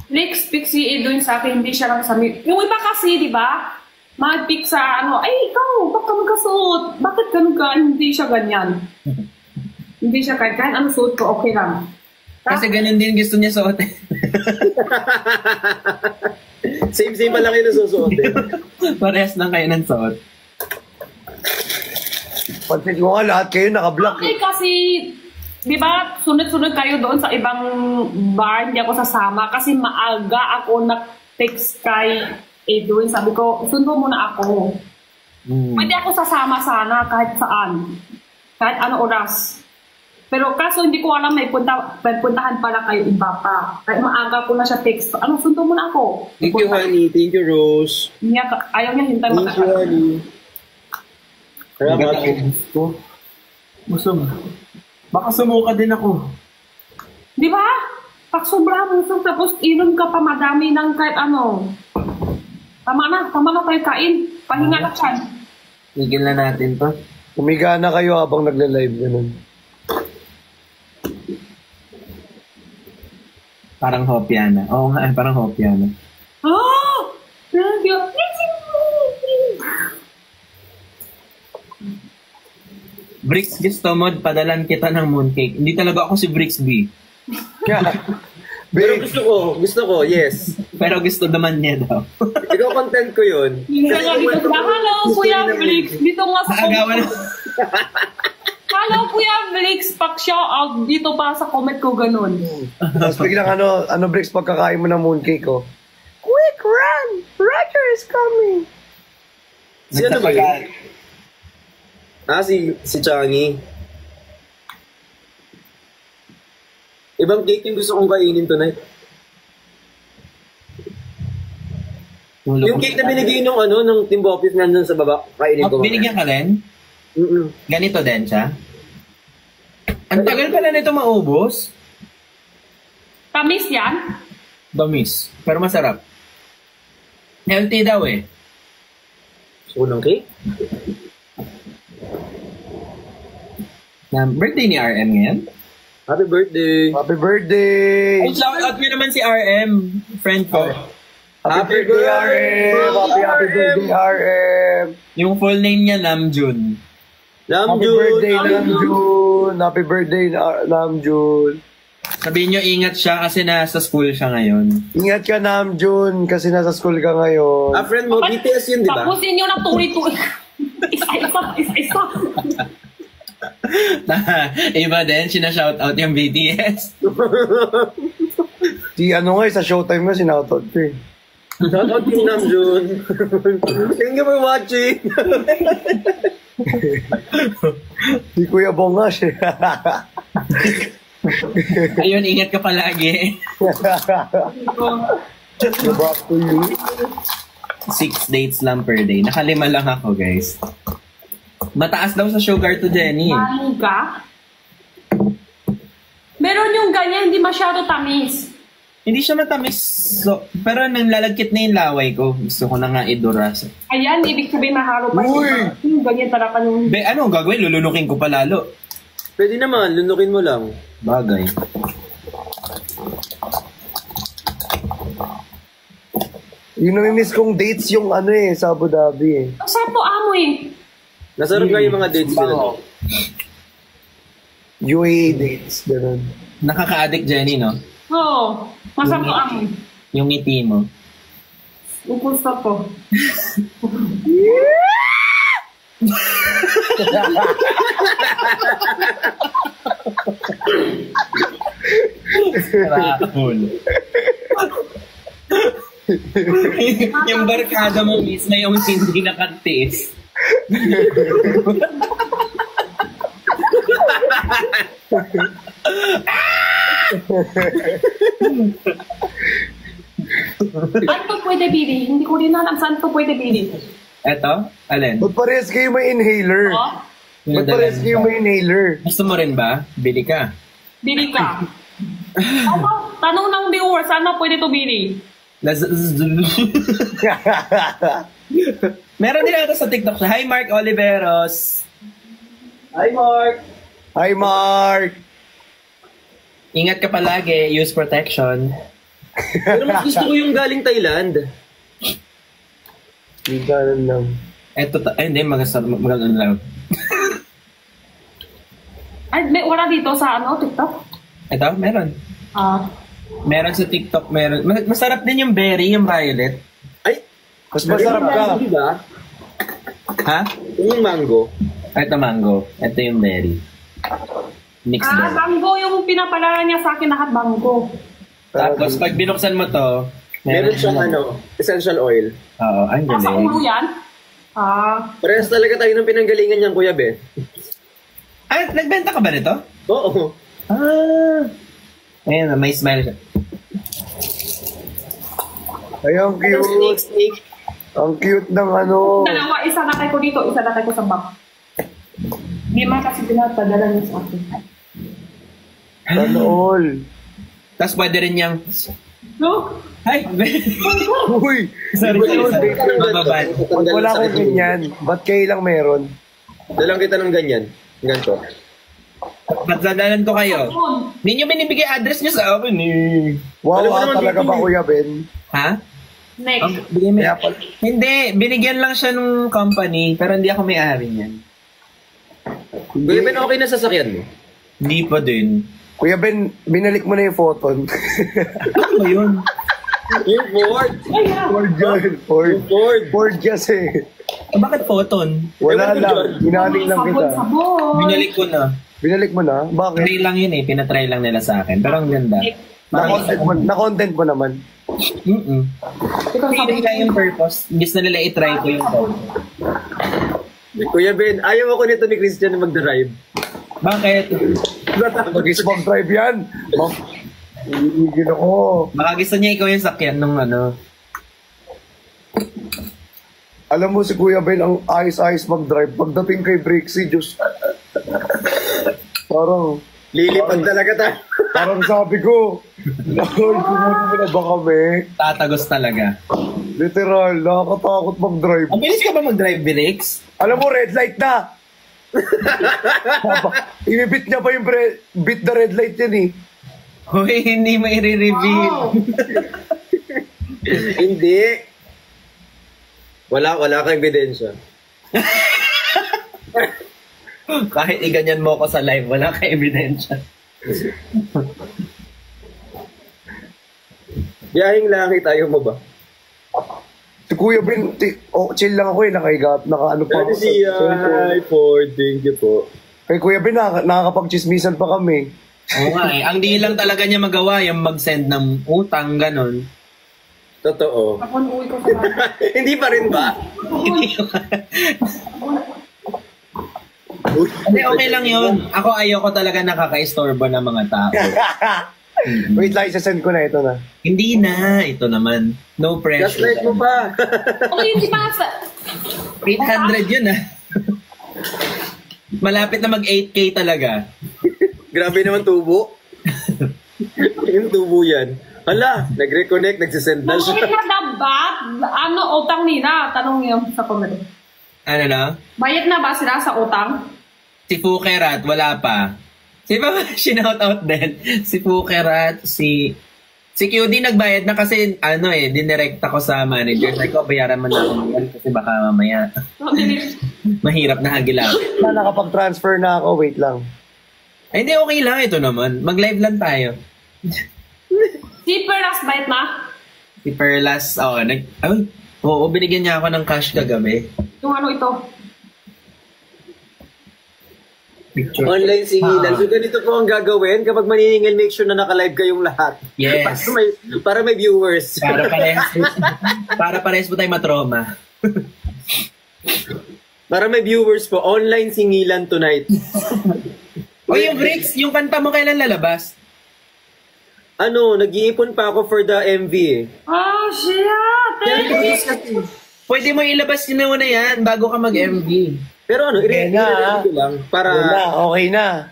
Next pick si Edwin sa akin, hindi siya lang sa yung iba kasi, di ba? Mag-pick sa ano, ay ikaw, baka magkasuot. Bakit ganun ka? Hindi siya ganyan. Hindi siya kahit ano suot ko, okay lang. Kasi ganun din gusto niya suot eh. Same pa lang kayo nasusuotin. Parehas lang kayo ng suot. Pansin ko nga lahat kayo naka-block Okay, kasi, di ba, sunod-sunod kayo doon sa ibang bar, hindi ako sasama kasi maaga ako na-text kay Edwin. Sabi ko, sundo mo na ako. Pwede ako sasama sana kahit saan. Kahit ano oras. Pero kaso hindi ko alam may puntahan pala kayo iba pa. Kaya maaga ko na siya text. Ano, sundo mo na ako. Thank you, honey. Thank you, Rose. Ayaw niya hintay Thank you, honey. Gusto mo. Baka sumuka din ako. Di ba? Pag sobrang musok tapos inom ka pa madami ng kahit ano. Tama na tayo kain. Pahinga na siya. Tigil na natin to. Umiga na kayo habang nagle-live ganun. Parang hopya na. Oo nga, parang hopya na. Oh! Thank you. Bricks, gusto mo, padalan kita ng mooncake. Hindi talaga ako si Bricks B. Pero gusto ko, yes. Pero gusto naman niya daw. Ikaw content ko yun. Hindi nga dito sa hello, Kuya Blix. Dito nga sa Agawan na. Hello, Kuya Blix. Pak-shoutout dito pa sa comment ko ganun. Tapos biglang ano Bricks pagkakain mo ng mooncake ko. Quick run! Roger is coming! Si ano ba yun? Si Changi. Ibang cake yung gusto kong kainin tonight. Yung cake na binigay nung Timbo Office nandun sa baba, kainin ko. Binigyan ka rin? Ganito din siya? Ang tagal pala nito maubos. Tamis yan? Damis. Pero masarap. Healthy daw eh. Unang cake? Birthday ni RM ngayon? Happy birthday! Happy birthday! Ay, shout out mo naman si RM. Friend ko. Happy birthday, RM! Happy birthday, RM! Yung full name niya, Namjoon. Happy birthday, Namjoon! Happy birthday, Namjoon! Sabihin nyo, ingat siya kasi nasa school siya ngayon. Ingat ka, Namjoon, kasi nasa school ka ngayon. Friend mo, BTS yun, di ba? Tapusin nyo na turi-turi. Isa-isa. Iba din, sinashoutout yung BTS. Si ano nga, sa Showtime nga, sinoutout ko eh. Shoutout yung Namjoon. Thank you for watching. Si Kuya Bong nga siya. Ayun, ingat ka palagi. Back to you. 6 dates lang per day. Nakalima lang ako, guys. Mataas daw sa sugar to Jenny. Mangga? Meron yung ganyan, hindi masyado tamis. Hindi siya matamis. So, pero nang lalagkit na yung laway ko, gusto ko na nga iduras. Ayan, ibig sabihin mahalo pa Uy! yung ganyan talaga yung... Be, ano ang gagawin? Lulunukin ko pa lalo. Pwede naman, lunukin mo lang. Bagay. Yung namimiss kong dates yung sa Abu Dhabi eh. Ang sarap po amoy. Nasarap nga yung mga dates nila. UAE dates, gano'n. Nakaka-addict, Jenny, no? Oo, masarap po amoy. Yung ngiti mo. Upusta po. Rakul. Yung barkada mo mismo yung hindi nakatiis. Saan to pwede bili? Hindi ko rin alam saan to pwede bili. Eto? Alin? Ba't parehas kayo may inhaler? Oh? Ba't pares niyo may nailer? Gusto mo rin ba? Bili ka. Bili ka. Tanong ng viewers, sana pwede to bili? Meron din ata sa TikTok siya. Hi, Mark Oliveros. Hi, Mark! Hi, Mark! Ingat ka palagi. Use protection. Pero mas gusto ko yung galing Thailand. Hindi ganun lang. Eto, ay hindi, maganda lang. Ay, wala dito sa TikTok? Ito, meron. Meron sa TikTok, meron. Masarap din yung berry, yung violet. Ay! Mas masarap ka. Diba? Ha? Yung mango. Ito mango. Ito yung berry. Mixed berry. Bango yung pinapalala niya sa akin, lahat bango. Tapos pag binuksan mo to, Meron siyang essential oil. Oo, ang Sa galing. ulo yan? Parehas talaga tayo ng pinanggalingan niyang Kuya Ben. Ah, nagbenta ka ba nito? Oo. Ayun, may smile siya. Ay, ang cute. Snake. Ang cute ng Dalawa, isa nakay ko dito, isa nakay ko sa back. Hindi man kasi pinapadala niya sa akin. Ano all. Tapos pwede rin niyang... No? Hi! Uy! sorry. Mababad. Pag wala akong ganyan, ba't kayo lang meron? Dalang kita ng ganyan. Ganito. Patadalan ko kayo. Hindi niyo binibigay address niyo sa akin eh. Wow, Alam mo naman, talaga ba, Kuya Ben? Ha? Next. Bigay mo. Kaya pala- Hindi, binigyan lang siya nung company, pero hindi ako may-ari niyan. Kuya Ben, okay na sasakyan mo? Hindi pa din. Kuya Ben, binalik mo na yung photon. Ano ba yun? Yung Ford! Ford yun. Ford. Yung Ford! Ford kasi. Bakit photon? Wala Ewan ko lang. dyan. Binaling lang kita. Sabon. Binalik ko na. Binalik mo na? Bakit? Try lang yun eh, pinatry lang nila sa akin. Pero ang ganda. Na-content mo naman. Hindi nila yung purpose. Imbis na nila itry ko yung phone. Kuya Ben, ayaw ako nito ni Christian na mag-drive. Bakit? Mag-spam drive yan. Hihigil ako. Baka gusto niya ikaw yung sakyan nung ano. Alam mo si Kuya Ben ang ayos-ayos mag-drive. Pagdating kay Brixie, Diyos. Parang Lilipad talaga tayo. Parang sabi ko, Lord, kumuha mo na ba kami? Tatagos talaga. Literal, nakakatakot mag-drive. Ang bilis ka ba mag-drive, Birix? Alam mo, red light na! Inibit niya pa yung beat the red light yan eh. Hoy, hindi mo i-reveal. Hindi. Wala kang ebidensya. Kahit iganyan mo ako sa live, wala ka ebidensya. Biyahing langit, ayaw mo ba? Si Kuya Ben, chill lang ako eh, naka-ano pa ako sa cellphone. Hi, Ford. Thank you po. Kay Kuya Ben, nakakapag-chismisan pa kami. Oo nga eh. Ang di lang talaga niya magawa, yung mag-send ng utang, ganon. Totoo. Ako uwi ko sa Hindi pa rin ba? Hindi, okay lang yun. Ako ayoko talaga nakaka-istorbo ng mga tao. Wait lang, isasend ko na ito na. Hindi na. Ito naman. No pressure. Gaslight mo pa. Ano yun si Masa? 800 yun ah. Malapit na mag 8K talaga. Grabe naman tubo. Yung tubo yan. Hala, nag-reconnect, nagsisend na siya. Bakit na ba? Ano utang nila? Tanong yung sa comment. Ano na? Bayad na ba sila sa utang? Si Fukerat, wala pa. Si ba, shoutout din. Si Fukerat, si QD nagbayad na kasi ano eh, dinirekta ko sa manager. Sabi ko, bayaran mo na ako yan kasi baka mamaya mahirap na hagilapin. Nakapag-transfer na ako, wait lang. Ay, hindi, okay lang ito naman. Mag-live lang tayo. Si Perlas bayad na? Si Perlas, oo, binigyan niya ako ng cash kagabi. Yung ano ito? Picture. Online singilan. So ganito po ang gagawin kapag maniningil, make sure na naka-live kayong lahat. Yes. Para may viewers. Para parehas po tayo matroma. Para may viewers po, online singilan tonight. O yung Bricks, yung kanta mo kailan lalabas? Ano, nag-iipon pa ako for the MV eh. Oh, shit! Pwede mo ilabas yun na yan bago ka mag-MV. Pero ano, Okay na, i-release ko lang para... Yun na, okay na.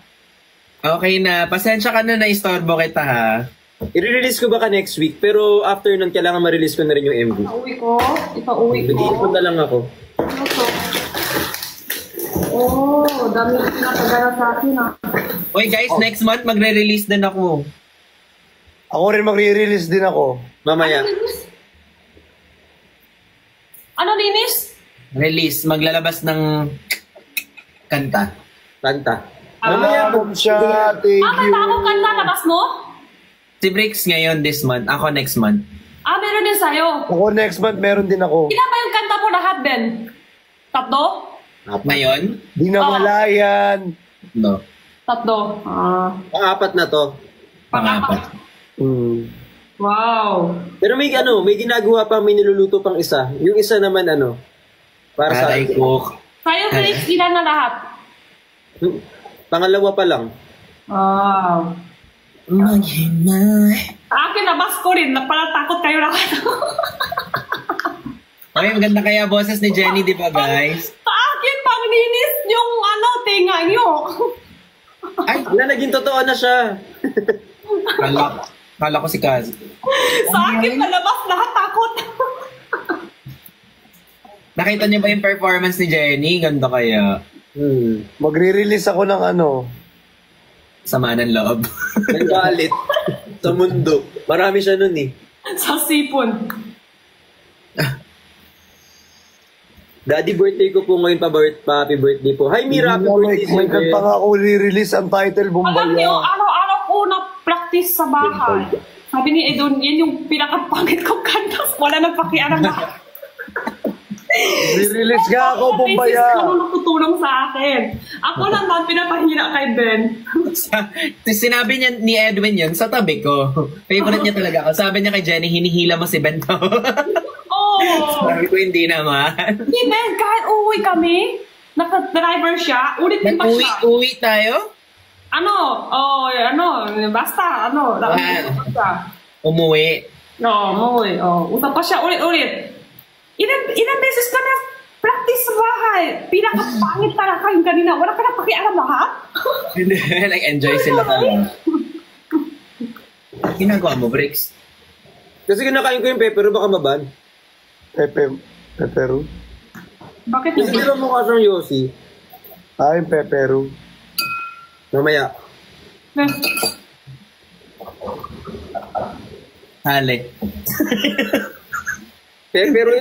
Okay na. Pasensya ka na istorbo kita ha. I-release ko baka next week, pero after nun, kailangan ma-release ko na rin yung MV. Ipauwi ko. Ipauwi ko. Nag-iipon na lang ako. Ano to? Oh, dami na pinapagana sa akin ah. Oy guys, next month magre-release din ako. Ako rin magre-release din ako. Mamaya. Ano, Linis? Release. Maglalabas ng kanta. Kanta. Salamat siya, thank you. Takong kanta labas mo? Si Bricks ngayon this month. Ako next month. Meron din sa'yo. Ako next month, meron din ako. Ilan ba yung kanta mo lahat, Ben? Tatlo? Ngayon? Di na malayan. No. Tatlo. Pang-apat na to. Pang-apat. Wow. Pero may ginagawa pa, may niluluto pang isa. Yung isa naman para sa Tatay cook. Sa'yo, Felix, ilan na lahat? Pangalawa pa lang. Wow. Maghinay. Sa akin, labas ko rin. Takot kayo lahat. Okay, maganda kaya boses ni Jenny, di ba guys? Sa akin, pang linis yung tinga nyo. Ay, Wala, naging totoo na siya. kala ko si Kaz. Sa akin, palabas lahat takot. Nakita niyo ba yung performance ni Jenny? Ganda kaya. Magre-release ako ng Sama ng loob. Nagalit sa mundo. Marami siya nun eh. Sa sipon. Daddy, birthday ko po ngayon pa happy birthday po. Hi Mira, happy birthday May kanta nga ako re-release ang title, Alam niyo, Bumbaya. araw-araw ko na-practice sa bahay. Sabi ni Edon, yan yung pinakapangit kong kanta. Wala nang pakialam na. Re-release nga ako, Bumbaya. Ano natutulong sa akin. Ako naman, pinapahira kay Ben. Sinabi niya ni Edwin yun sa tabi ko. Favorite niya talaga ako. Sabi niya kay Jenny, hinihila mo si Ben to. Oh! Sabi ko, hindi naman. Hindi, Ben, kahit uuwi kami, naka-driver siya, ulit din ba siya? Uwi tayo? Basta. Umuwi. Umuwi. Usap pa siya ulit-ulit. Ilang beses ka na practice sa bahay. Pinakapangit talaga yung kanina. Wala ka na pakialam lahat? Hindi, nag-enjoy sila talaga. Ginagawa mo, Bricks? Kasi kinakain ko yung pepero, baka maban. Pepero? Bakit Kasi di ba mukha siyang Yossi? Yung pepero. Mamaya. Hali. Pepero.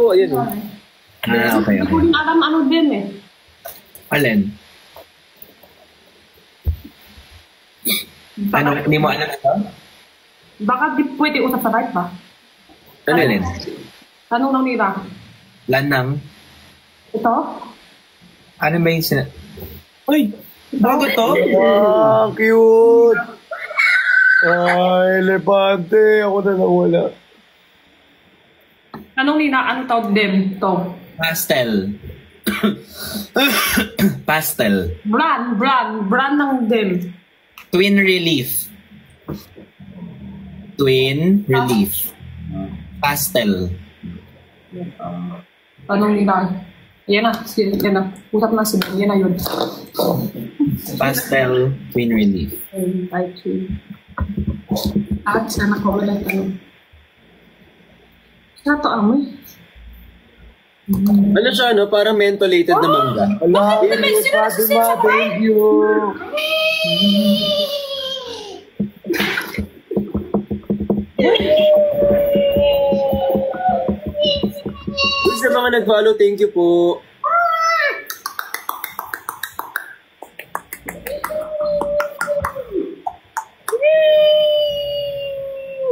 Ayun o. Okay. Hindi ko rin alam din eh. Alin? Ano, hindi mo alam ito? Baka di pwede usap sa live ba? Ano yun? Tanong lang nila. Lanang? Ito? Ano ba yung Uy! Bago to? Cute! Elepante! Ako na nawala. Tanong nila, ano tawag din to? Pastel. Pastel. Brand ng dem. Twin Relief. Pastel. Tanong nila. Yan na. Usap na sila. Yan na yun. Pastel Twin Relief. Type 2. At sana ko wala tanong. Sa to amoy. Ano siya, parang mentholated na mangga. Wala, May Fatima, thank you. Sa mga nag-follow, thank you po.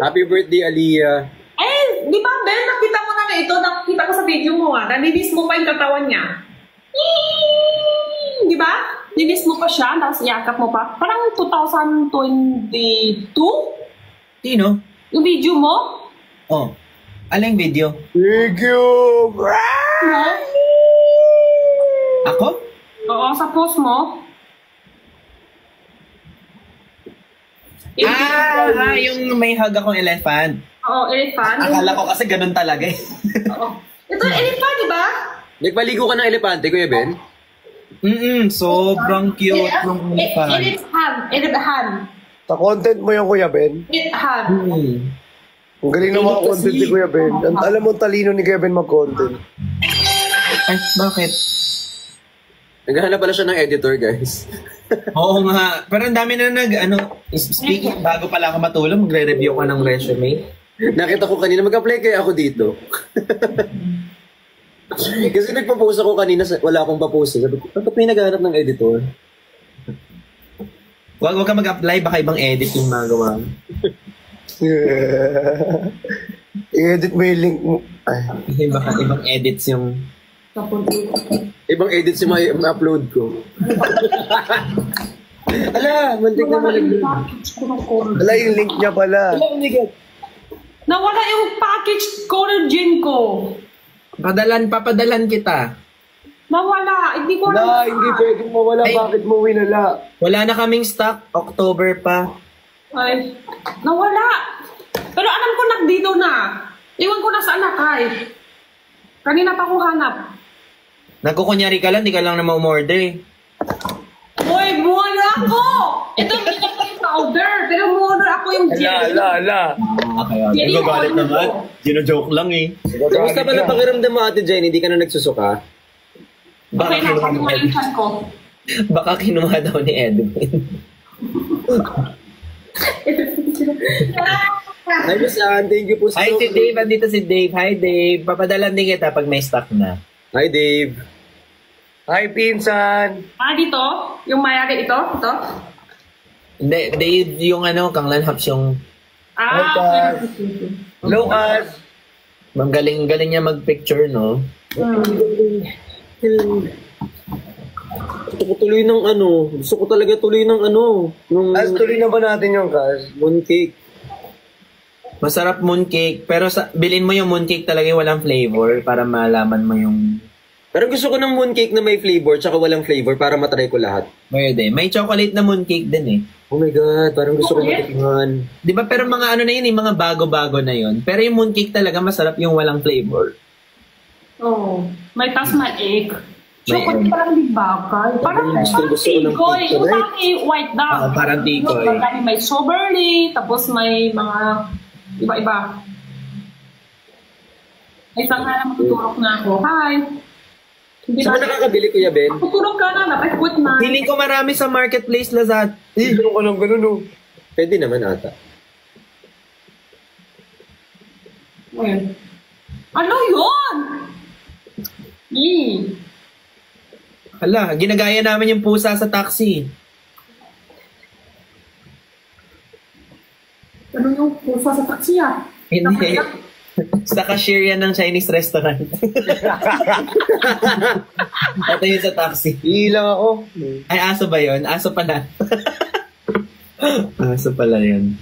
Happy birthday, Aliyah. Di ba, Ben? Nakita mo na ito. Nakita ko sa video mo nanilis mo pa yung katawan niya. Di ba? Nilis mo pa siya, tapos yakap mo pa. Parang 2022? Sino? Yung video mo? Oh. Aling video? Thank you. Ako? Oo, sa post mo. Yung may hug akong elephant. Oo, elephant. Akala ko kasi ganun talaga eh. Oo. Ito, elephant, di ba? Nagpaligo ka ng elepante, Kuya Ben? Sobrang cute ng mukha. Edithan. Sa content mo yung Kuya Ben. Edithan. Ang galing ng mga content ni Kuya Ben. Alam mo, talino ni Kuya Ben mag-content. Ay, bakit? Naghahanap pala siya ng editor, guys. Oo nga. Pero ang dami na speaking, bago pala ako matulog, magre-review ka ng resume. Nakita ko kanina, mag-apply kaya ako dito. Kasi nagpa-post ako kanina, wala akong pa-post. Sabi ko, bakit may naghahanap ng editor? Huwag ka mag-apply, baka ibang edit yung magawa mo. I-edit mo yung link mo. Ay. Baka ibang edits yung... Ibang edits yung ma-upload ko. Ala, mantik na malaglag. Wala yung link niya pala. Nawala yung package ko ng gin ko. Papadalan kita. Nawala. Hindi ko Wala, hindi pwedeng mawala. Ay. Bakit mo winala? Wala na kaming stock. October pa. Ay, nawala. Pero alam ko nagdito na. Iwan ko na sa Anakay. Kanina pa ko hanap. Nagkukunyari ka lang, di ka lang na ma-order. Boy, buwala ako! Ito, hindi ko yung powder. Pero muorder ako yung gin. Ala. Nagagalit naman. Gino-joke lang eh. Kamusta pala pakiramdam mo, Ate Jen? Hindi ka na nagsusuka? Okay na, kumalisan ko. Baka kinuha daw ni Edwin. Hi, Miss Ann. Thank you po sa... Hi, si Dave. Andito si Dave. Hi, Dave. Papadalan din kita pag may stock na. Hi, Dave. Hi, pinsan. Dito? Yung mayari ito? Ito? Hindi, Dave, yung Kanglan Haps yung... Lucas. Lucas. Ma'am, galing niya mag-picture, no? Gusto ko tuloy ng Gusto ko talaga tuloy ng Nung As tuloy na ba natin yung Cas? mooncake. Masarap mooncake, pero bilin mo yung mooncake talaga yung walang flavor para malaman mo yung... Pero gusto ko ng mooncake na may flavor tsaka walang flavor para matry ko lahat. Pwede. May chocolate na mooncake din eh. Oh my God, parang gusto ko matikman. Di ba pero mga na yun eh, mga bago-bago na yun. Pero yung mooncake talaga masarap yung walang flavor. Oo. May tas may egg. May Chocolate egg. parang di bakal. Parang Gusto ko ng tikoy. pizza, Yung right? sa akin, white dog. Parang tikoy. May strawberry, tapos may mga iba-iba. May isang nga na matutulog na ako. Hi! Hindi Saan ka nakakabili, Kuya Ben? Matutulog ka na, dapat quit na. Feeling ko marami sa marketplace, Lazat. Ganun ka lang ganun, oh. Pwede naman ata. Ayun. Ano yun? Hala, ginagaya namin yung pusa sa taxi. Ano yung pusa sa taxi Hindi. Sa cashier yan ng Chinese restaurant. Ito yun sa taxi. Ilang ako. Ay, aso ba yun? Aso pala. Aso pala yun.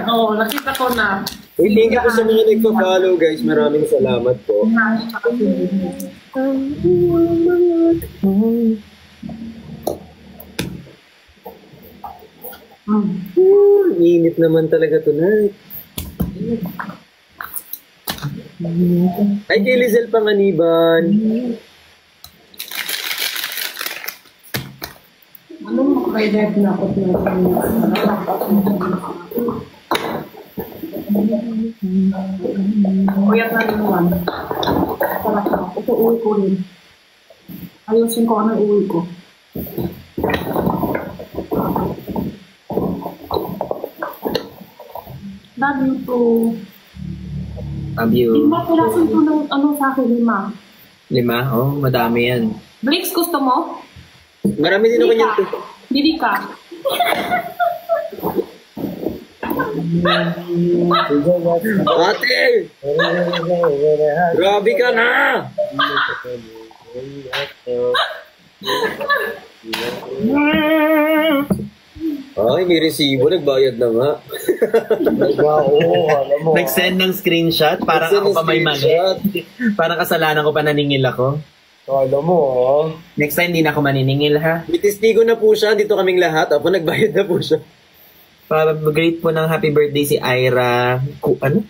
Oo, nakita ko na. Uy, thank you po sa mga nagpa-follow, guys. Maraming salamat po. Init naman talaga tonight. Ay, kay Lizelle Panganiban. Ano makakaidev na ako Kuyat na rin naman. Ito uwi ko rin. Ayusin ko ano uwi ko. Love you too. Love you. 5 piraso ito ng sa akin, 5. 5? Oh, madami yan. Blix, gusto mo? Marami din ako niyan. Bili ka. Ate! Grabe ka na! Ay, may resibo. Nagbayad na nga. Oo, alam mo. Nag-send ng screenshot. Parang Nag-send ako ng pa may mali. screenshot. Parang kasalanan ko pa naningil ako. Alam mo, oh. Next time, di na ako maniningil ha. May testigo na po siya. Dito kaming lahat. Apo, nagbayad na po siya. Para great po ng happy birthday si Ira. Ano?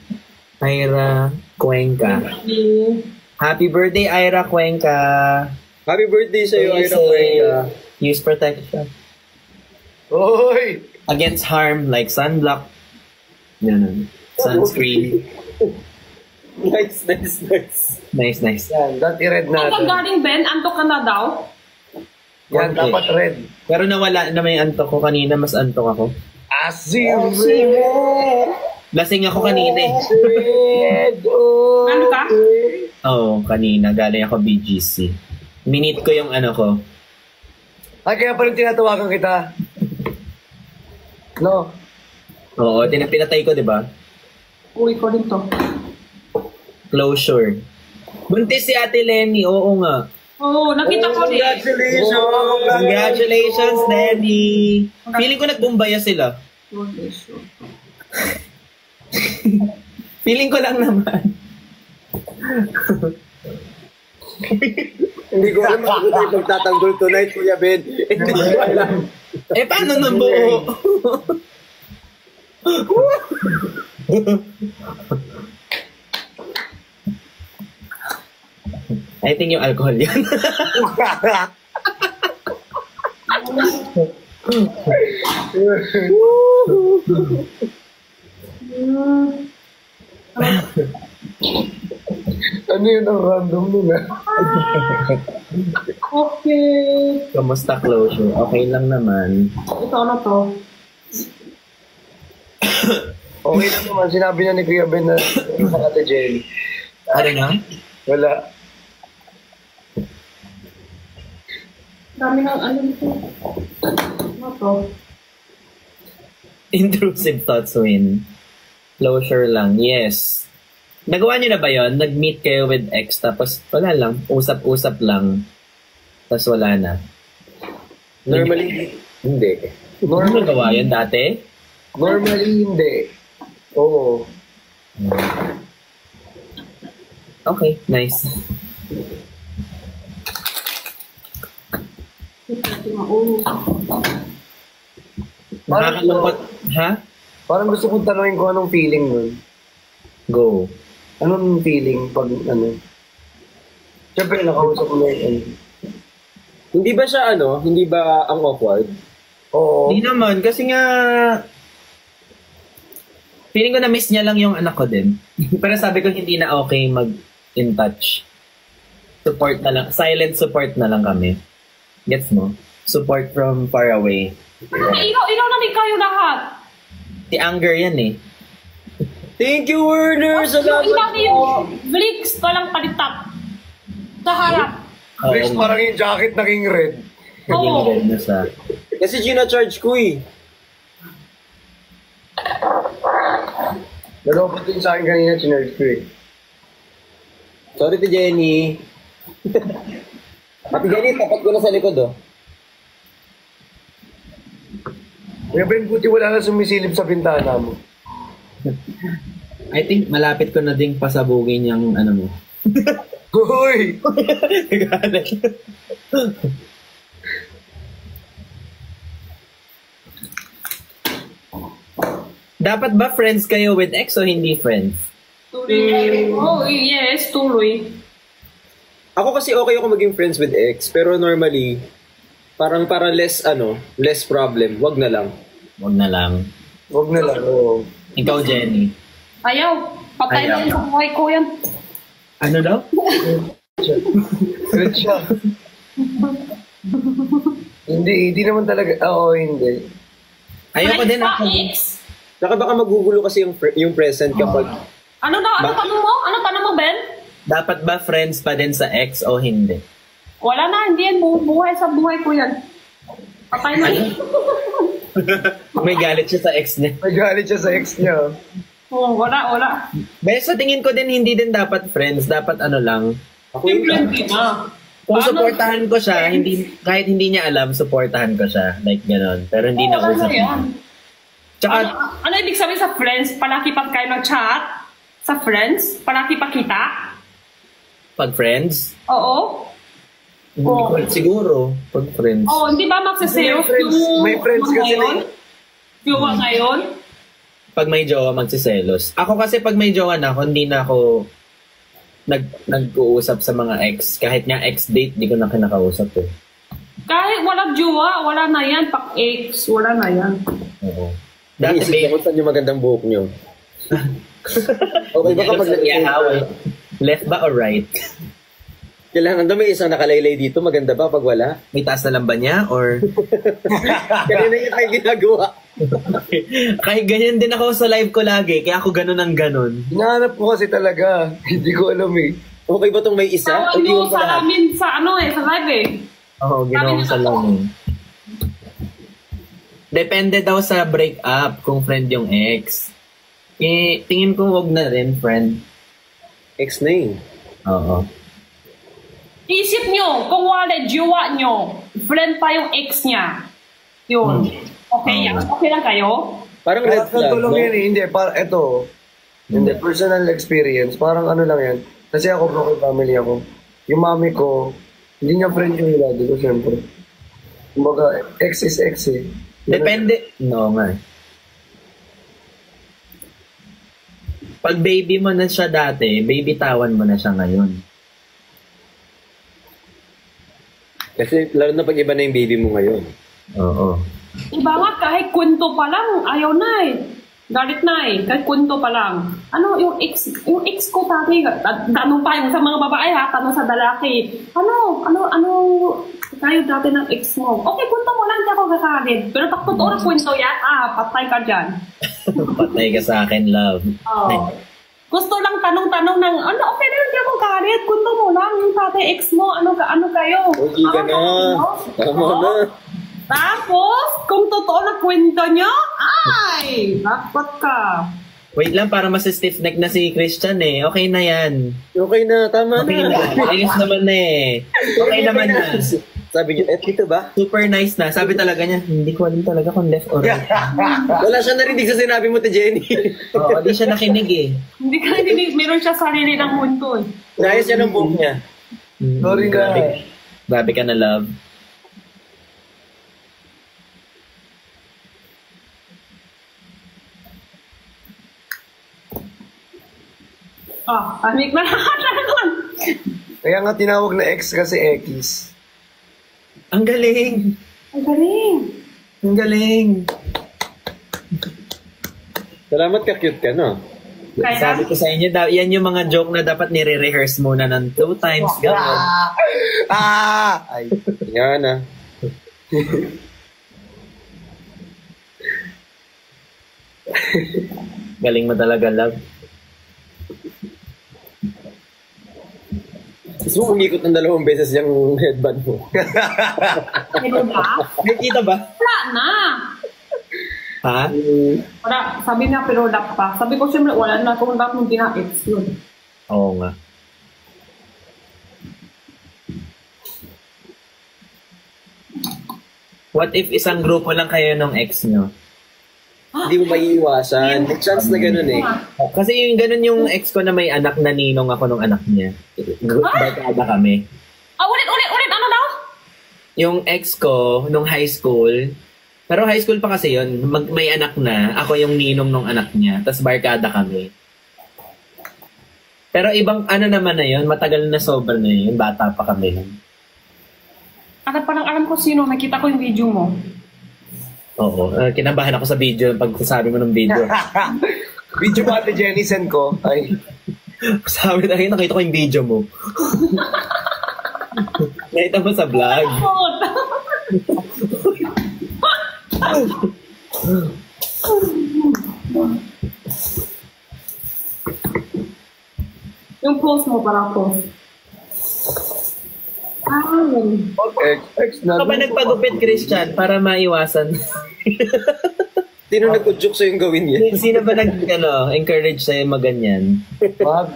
Ira Cuenca. Happy birthday, Ira Cuenca. Happy birthday sa'yo, Stay Ira safe. Cuenca. Use protection Oy! against harm like sunblock. Ganun. Sunscreen. Nice. Nice. Yan, dati red Ang natin. galing, Ben, anto ka na daw. Yan, Okay. dapat red. Pero nawala na may antok ko kanina. Mas antok ako. Asim red! Lasing ako kanina eh. Red! Oh, Ano ka? Oo, kanina. Galing ako BGC. Minute ko yung ano ko. Ay, kaya pa rin tinatawagan kita. No? Oo, pinatay ko, di ba? Uwi ko rin to. Closure. Buntis si Ate Lenny. Oo nga. Oo, nakita ko rin. Congratulations, Lenny. Feeling ko nagbumbaya sila. Feeling ko lang naman. Hindi ko alam kung tayo magtatanggol tonight, Kuya Ben. Hindi ko alam. Paano nang buo? I think yung alcohol yan. Ano yun ang random nun Okay. Kamusta closure? Okay lang naman. Ito ano to? Okay lang naman, sinabi na ni Kuya Ben na sa Ate Jenny. Ano na? Wala. Dami ng ano ito. Ano to? Intrusive thoughts win. Closure lang. Yes. Nagawa niyo na ba yon? Nag-meet kayo with ex tapos wala lang. Usap-usap lang. Tapos wala na. Normally, hindi. Ano nagawa yun dati? Normally, hindi. Oo. Okay, nice. Nakakalungkot. Ha? Parang gusto kong tanongin kung anong feeling nun. Go. Anong feeling pag ano? Siyempre, nakausap mo na yun. Hindi ba siya hindi ba ang awkward? Oo. Hindi naman, kasi nga feeling ko na-miss niya lang yung anak ko din. Pero sabi ko hindi na okay mag-in touch. Support na lang. Silent support na lang kami. Gets mo? Support from far away. Ikaw na kayo lahat. Si Anger yan eh. Thank you, Werner! Yung Salamat iba po! yung Blix palang palitap. Sa harap. Chris, parang yung jacket naging red. Naging Oo. red na sa... Kasi gina-charge ko eh. Nalopot din sa akin kanina, chinurge ko eh. Sorry to Jenny. Ate Jenny, tapat ko na sa likod Kuya Ben, buti wala na sumisilip sa bintana mo. I think malapit ko na ding pasabugin yung ano mo. Hoy! Galit. Dapat ba friends kayo with ex o hindi friends? Tuloy. Oh, yes, tuloy. Ako kasi okay ako maging friends with ex, pero normally, parang less problem. Wag na lang. Huwag na lang. Huwag na lang, oo. Ikaw, Jenny. Ayaw. Patay Ayaw. na sa buhay ko yan. Ano daw? Good siya. Hindi naman talaga, oo, hindi. Ayoko din Friends ako. ba, ex? Saka baka magugulo kasi yung present kapag... Ano daw? Ano Ba- tanong mo? Ano tanong mo, Ben? Dapat ba friends pa din sa ex o hindi? Wala na, hindi yan. Buhay sa buhay ko yan. Patay na. May galit siya sa ex niya. May galit siya sa ex niya. Oh, wala. Pero sa tingin ko din, hindi din dapat friends. Dapat ano lang. Ako yun lang. Siyempre, hindi na. Kung Paano? supportahan ko siya, kahit hindi niya alam, supportahan ko siya. Like, gano'n. Pero hindi na Wala usap. na yan. Tsaka, Ano ibig sabihin sa friends? Palaki pa kayo mag-chat? Sa friends? Palaki pa kita? pag friends, Oo. hindi Oo. ko siguro, pag friends. Oh, hindi ba magsasayo May friends- may friends kasi ngayon? Yung mga ngayon? pag may jowa magsiselos. Ako kasi pag may jowa na ako, hindi na ako nag-uusap sa mga ex. Kahit nga ex-date, di ko na kinakausap eh. Kahit walang jowa, wala na yan. Pak-ex, wala na yan. Oo. Dati Dati babe, kung saan yung magandang buhok nyo. Okay ba kapag left ba or right? kailangan daw may isang nakalaylay dito, maganda ba pag wala? May taas na lang ba niya or Kanina yung tayo ginagawa. kahit ganyan din ako sa live ko lagi, kaya ako ganun ang ganun. Hinahanap ko kasi talaga. Hindi ko alam eh. Okay ba tong may isa? Tawag Hindi nyo mo sa pa lahat. amin sa sa live eh. Oo, ginawa ko sa lang. Depende daw sa break-up kung friend yung ex. Eh, tingin ko wag na rin, friend. Ex na yun. Oo. Isip nyo, kung wala jowa nyo, friend pa yung ex niya. Yun. Okay yan? Okay lang kayo? Parang red Parang flag, tulong no? yun eh. Hindi, eto. Hindi, personal experience. Parang ano lang yan. Kasi ako, broken family ako. Yung mami ko, hindi niya friend yung daddy ko, syempre. Kumbaga, ex is ex eh. Depende. No nga. Pag baby mo na siya dati, baby tawan mo na siya ngayon. Kasi lalo na pag iba na yung baby mo ngayon. Oo. Iba nga, kahit kwento pa lang, ayaw na eh. Galit na eh, kahit kwento pa lang. Ano, yung ex ko dati, tanong pa yung sa mga babae ha, tanong sa lalaki. Ano, kayo dati ng ex mo? Okay, kwento mo lang, hindi ako kakalit. Pero pag totoo na kwento yan, patay ka dyan. Patay ka sa akin, love. Oh. Gusto lang tanong-tanong ng, okay na, hindi ako kakalit. Kwento mo lang, yung dati ex mo, ano kayo? Okay ka na. Tama na. Tapos, kung totoo na kwento nyo, ay, dapat ka. Wait lang, para mas stiff neck na si Christian eh. Okay na yan. Okay na, tama Okay na. na. Ayos naman na eh. Okay naman na. Sabi niyo, dito ba? Super nice na. Sabi talaga niya, hindi ko alam talaga kung left or right. Wala siya narinig sa sinabi mo, Jenny. Oo, di siya nakinig eh. Hindi ka nadinig, meron siya sarili ng mundo eh. Nayos siya ng buhok niya. Sorry ka. Grabe ka na, love. Amik na lang. Kaya nga tinawag na ex kasi X. Ang galing. Ang galing. Ang galing. Salamat ka, cute ka, no? Kaya, Sabi ko sa inyo, yan yung mga joke na dapat nire-rehearse muna ng 2 times. Gano'n. Ay. Yan ah. Galing mo talaga, love. Gusto mo umikot ng 2 beses yung headband mo. pero ba? Nakita ba? Wala na. Ha? Wala. Sabi niya, pero wala pa. Sabi ko, siyempre, wala na. Kung dapat mong gina-ex yun. Oo nga. What if isang grupo lang kayo ng ex nyo? Hindi mo maiiwasan. May chance na ganun eh. Kasi yung ganun yung ex ko na may anak na ninong ako nung anak niya. Barkada kami. Ulit, ano daw? Yung ex ko nung high school, pero high school pa kasi yun, may anak na, ako yung ninong nung anak niya, tapos barkada kami. Pero ibang ano naman na yun, matagal na sobra na yun, bata pa kami nun. Agad pa lang alam ko sino, nakita ko yung video mo. Oo, kinabahan ako sa video, pagsasabi mo ng video. Video ba ate Jenny send ko? Ay. Sabi na nakita ko yung video mo. Nakita mo sa vlog. Yung post mo, parang post. Ex na. Ako ba nagpagupit, Christian, para maiwasan? Sino nag-udyok sa'yo yung gawin niya? Sino ba encourage sa'yo maganyan? Wag.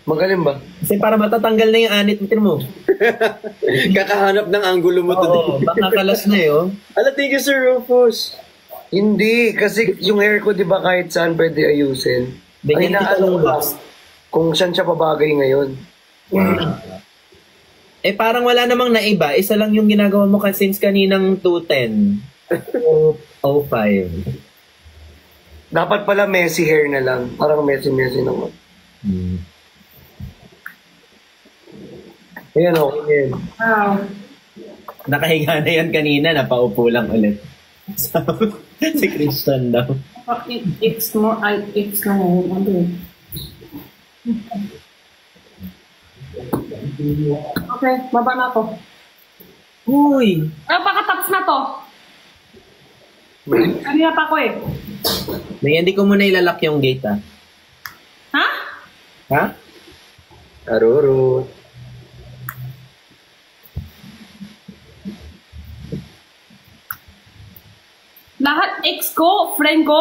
Magaling ba? Kasi para matatanggal na yung anit mo. Kakahanap ng angulo mo today. Oo, baka kalas na yun. Ala, thank you, Sir Rufus. Hindi, kasi yung hair ko, di ba, kahit saan pwede ayusin. Bigyan Ay, kita naano ng ba? box. Kung saan siya pabagay ngayon. Eh parang wala namang naiba. Isa lang yung ginagawa mo since kaninang 2:10. 05. Dapat pala messy hair na lang. Parang messy naman. Ayan, okay yan. Wow. Nakahiga na yan kanina, napaupo lang ulit. Si Christian daw. It's more, it's na ngayon. Ano yun? Okay, baba na to. Uy! Baka tapos na to. Kanina pa ko eh. Hindi ko muna ilalak yung gate, ah. Ha? Ha? Aruro. Lahat ex ko, friend ko,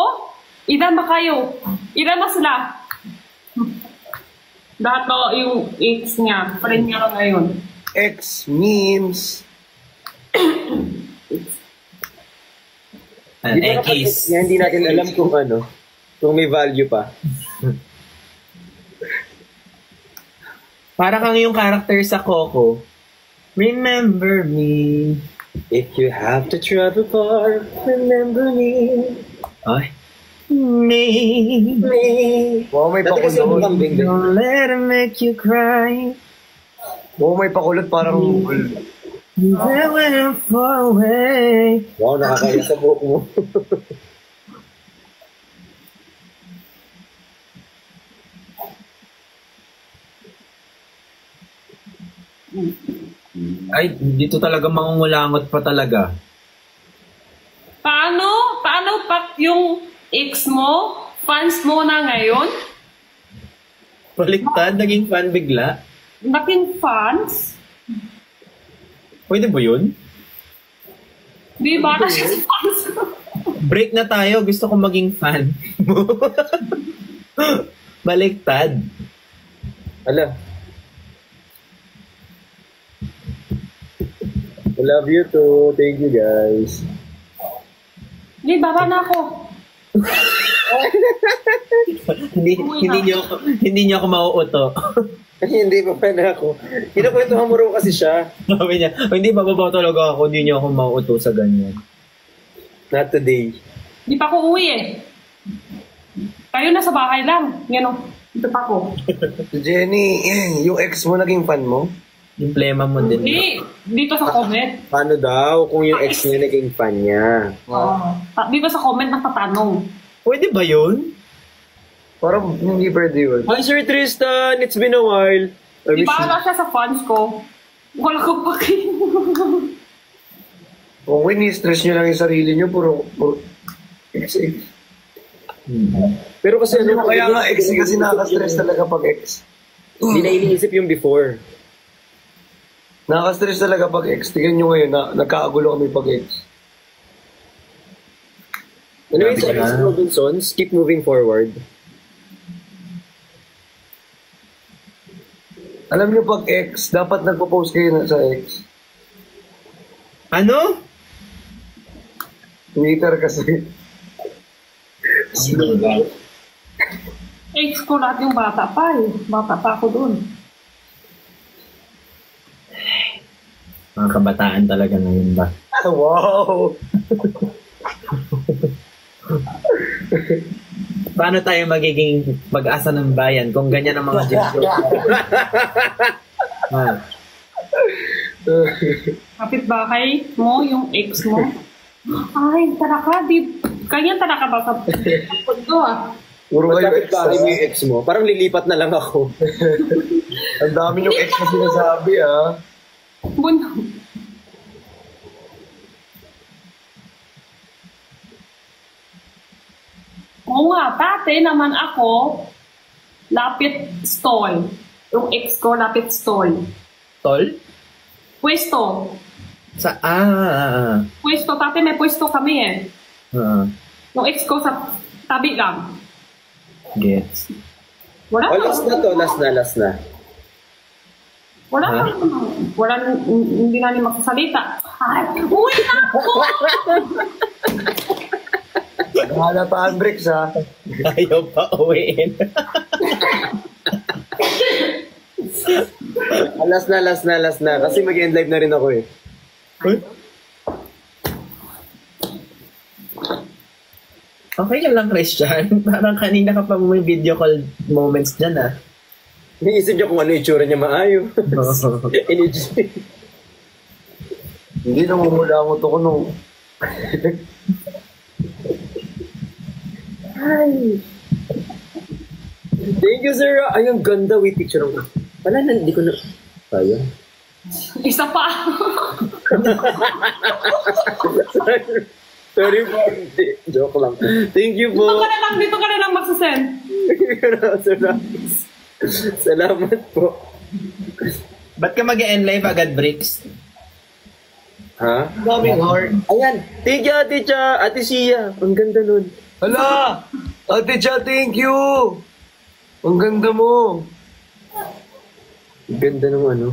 ilan ba kayo? Ilan ba sila? Lahat to yung ex niya, friend niya lang ngayon. X means... An Di ba kapag X. hindi natin alam kung ano, kung may value pa. Para kang yung character sa Coco. Remember me. If you have to travel far, remember me. Ay. Me. Wow, may Dati kasi pakulot. ang kambing din. Don't let it make you cry. Wow, may pakulot parang... Even when I'm far away. Wow, nakakaya sa buhok mo. Ay, dito talaga mangungulangot pa talaga. Paano? Paano pa yung ex mo? Fans mo na ngayon? Baliktad, naging fan bigla. Naging fans? Pwede ba yun? Di ba na siya sa fans? Break na tayo, gusto ko maging fan mo. Baliktad. Ala. I love you too. Thank you guys. Di, baba na ako. hindi niyo ako mauuto. Hindi pa pa na ako. Kinakwentuhan mo raw kasi siya. Sabi niya, hindi bababa talaga ako, hindi niyo ako mauuto sa ganyan. Not today. Di pa ako uwi eh. Kayo nasa bahay lang. Yan o. Dito pa ako. Jenny, yung ex mo naging fan mo? Yung plema mo din. Di, dito sa comment. Paano daw kung yung ex niya naging fan niya? Oo. Dito sa comment nagtatanong. Pwede ba yun? Parang hindi pwede yun. Hi Sir Tristan, it's been a while. Di ba ala siya sa fans ko? Wala ko pa kayo. Kung ini-stress nyo lang yung sarili nyo, puro ex. Pero kasi ano, Kaya nga ex kasi nakaka-stress talaga pag ex. Hindi na iniisip yung before. Nakaka-stress talaga pag ex. Tingnan nyo ngayon, nagkakagulo kami pag ex. Anyway, sa ex Robinsons, keep moving forward. Alam nyo pag ex, dapat nagpo-post kayo na sa ex. Ano? Twitter kasi. Ex ko lahat yung bata pa eh. Bata pa ako dun. Mga kabataan talaga ngayon ba? Wow! Paano tayo magiging mag-asa ng bayan kung ganyan ang mga ginagawa? Kapit bahay mo, yung ex mo. Ay, taraka, di. Kanya taraka ba sa pundo ah. Puro kayo Magkapit ex. ba yung ex mo? Parang lilipat na lang ako. Ang dami yung ex na sinasabi ah. Buno. Oo nga, dati naman ako, lapit stall. Yung ex ko, lapit stall. Tol? Pwesto. Sa, Pwesto, dati may pwesto kami eh. Yung ex ko sa tabi lang. Gets. Wala Oh, last na to, last na. Wala Ha? wala, hindi na ni magsasalita. Ay, uwi na ako! Halataan bricks ha. Ayaw pa uwiin. Last na. Kasi mag-end live na rin ako eh. Okay ka lang, Christian. Parang kanina ka pa may video call moments dyan, ah. Iniisip niya kung ano itsura niya maayo. Hindi namumula ako to ko nung... Ay. Thank you, sir. Ay, ang ganda. Wait, picture ako. Wala na, hindi ko na... Kaya. Isa pa. Sorry po. Hindi. Joke lang. Thank you po. Dito ka na lang magsasend. Salamat po. Ba't ka mag-end live agad, Bricks? Ha? Daming heart. Ayan. Thank you, Ate Cha. Ate Sia. Ang ganda nun. Hala! Ate Cha, thank you! Ang ganda mo. Ang ganda ng ano.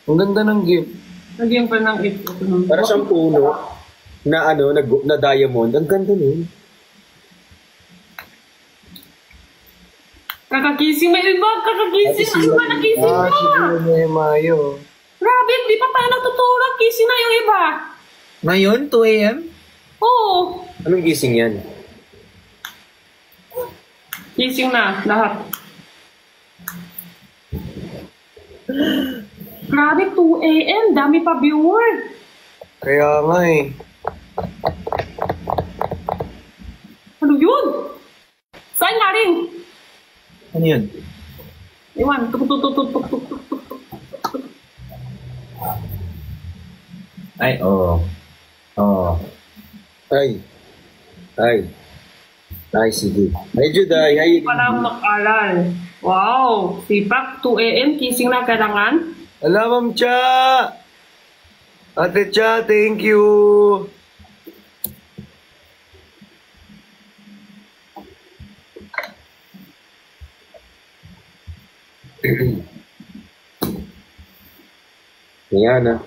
Ang ganda ng gift. Lagyan pa ng ito. Para siyang puno na ano, na diamond. Ang ganda nun. Kakagising, may iba, kakagising. Ano ba nagising Ah, ka? siguro na yung Mayo. Grabe, di pa tayo natutulog. Gising na yung iba. Ngayon, 2 a.m.? Oo. Anong gising yan? Gising na, lahat. Grabe, 2 a.m. Dami pa viewer. Kaya nga eh. Ano yun? Saan nga rin? Ano yun? Iwan, tuk. Ay, oo. Oo. Ay. Ay, sige. Hi, Juday. Hi. Para makalal. Wow, sipak, 2 a.m. Gising na kailangan. Hala, Ma'am Cha! Ate Cha, thank you! Ayan na.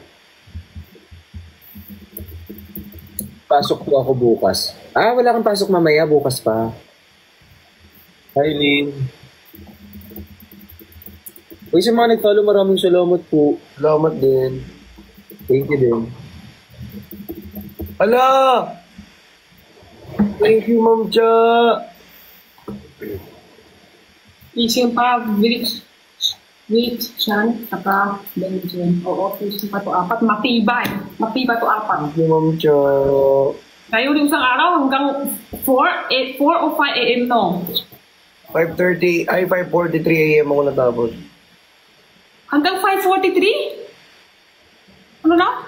Pasok po ako bukas. Ah, wala kang pasok mamaya. Bukas pa. Hi, Lynn. Uy, sa mga nag-follow, maraming salamat po. Salamat din. Thank you din. Hala! Thank you, Ma'am Cha! Gising pa, Wait, Chan, saka Benjen. Oo, gising pa to 4. Matibay. Matibay to 4. Thank you, Ma'am Cha. Tayo yung isang araw hanggang 4 o 5 a.m. no? 5:30, ay 5:43 a.m. ako natapos. Hanggang 5:43? Ano na?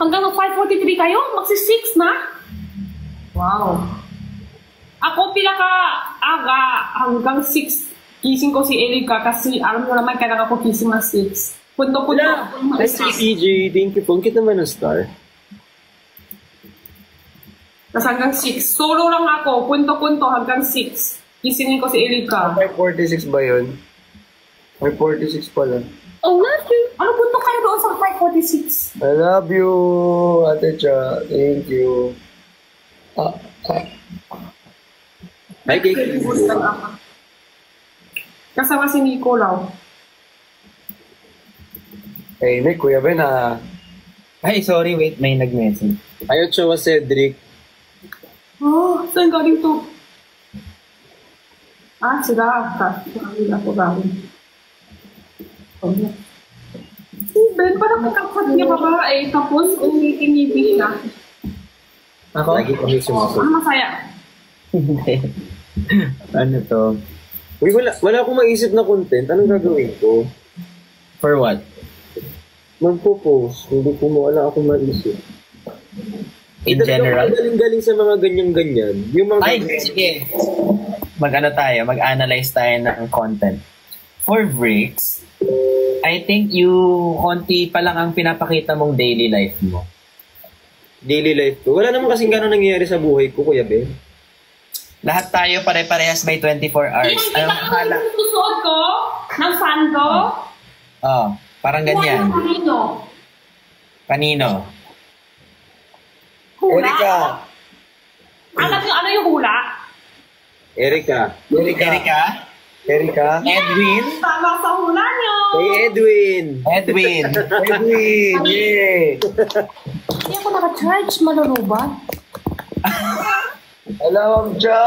Hanggang 5:43 kayo? Magsi-6 na? Wow. Ako pinaka-aga hanggang 6. Gising ko si Erika kasi alam mo naman kailangan ako gising na 6. Punto-punto. Hi, CJ. Thank you po. Ang kita naman ng star. Tapos hanggang 6. Solo lang ako. Punto-punto hanggang 6. Gisingin ko si Erika. 5:46 ba yun? 5:46 pala. Oh, love you. Ano punto kayo doon sa 5:46? I love you, Ate Cha. Thank you. Hi, Kiki. Kasama si Nicolaw. Hey, Nick, Kuya Ben, ah. Ay, sorry, wait, may nag-message. Hi, Ochoa Cedric. Oh, saan galing to? Ah, sila. Kasi ako galing. Ben, parang nakakat niya babae. Tapos, umitingibi siya. Ako? Lagi kami sumasagot. Ano masaya? Hindi. Ano to? Uy, wala akong maisip na content. Anong gagawin ko? For what? Magpo-post. Hindi ko wala akong maisip. In general? Galing-galing sa mga ganyan-ganyan. Yung mga Ay, sige. Mag-ano tayo, mag-analyze tayo ng content. For Bricks, I think konti pa lang ang pinapakita mong daily life mo. daily life ko. Wala naman kasing gano'n nangyayari sa buhay ko, Kuya Ben. Lahat tayo pare-parehas may 24 hours. Yung kita ko susuot ko ng sando. Oh, parang ganyan. Kanino? Kanino? Hula. Erika. Ano yung hula? Erika. Erika. Edwin? Tama sa hula nyo. Kay Edwin. Edwin. Yeah. Hindi ako naka-charge, malulubat. Alam siya!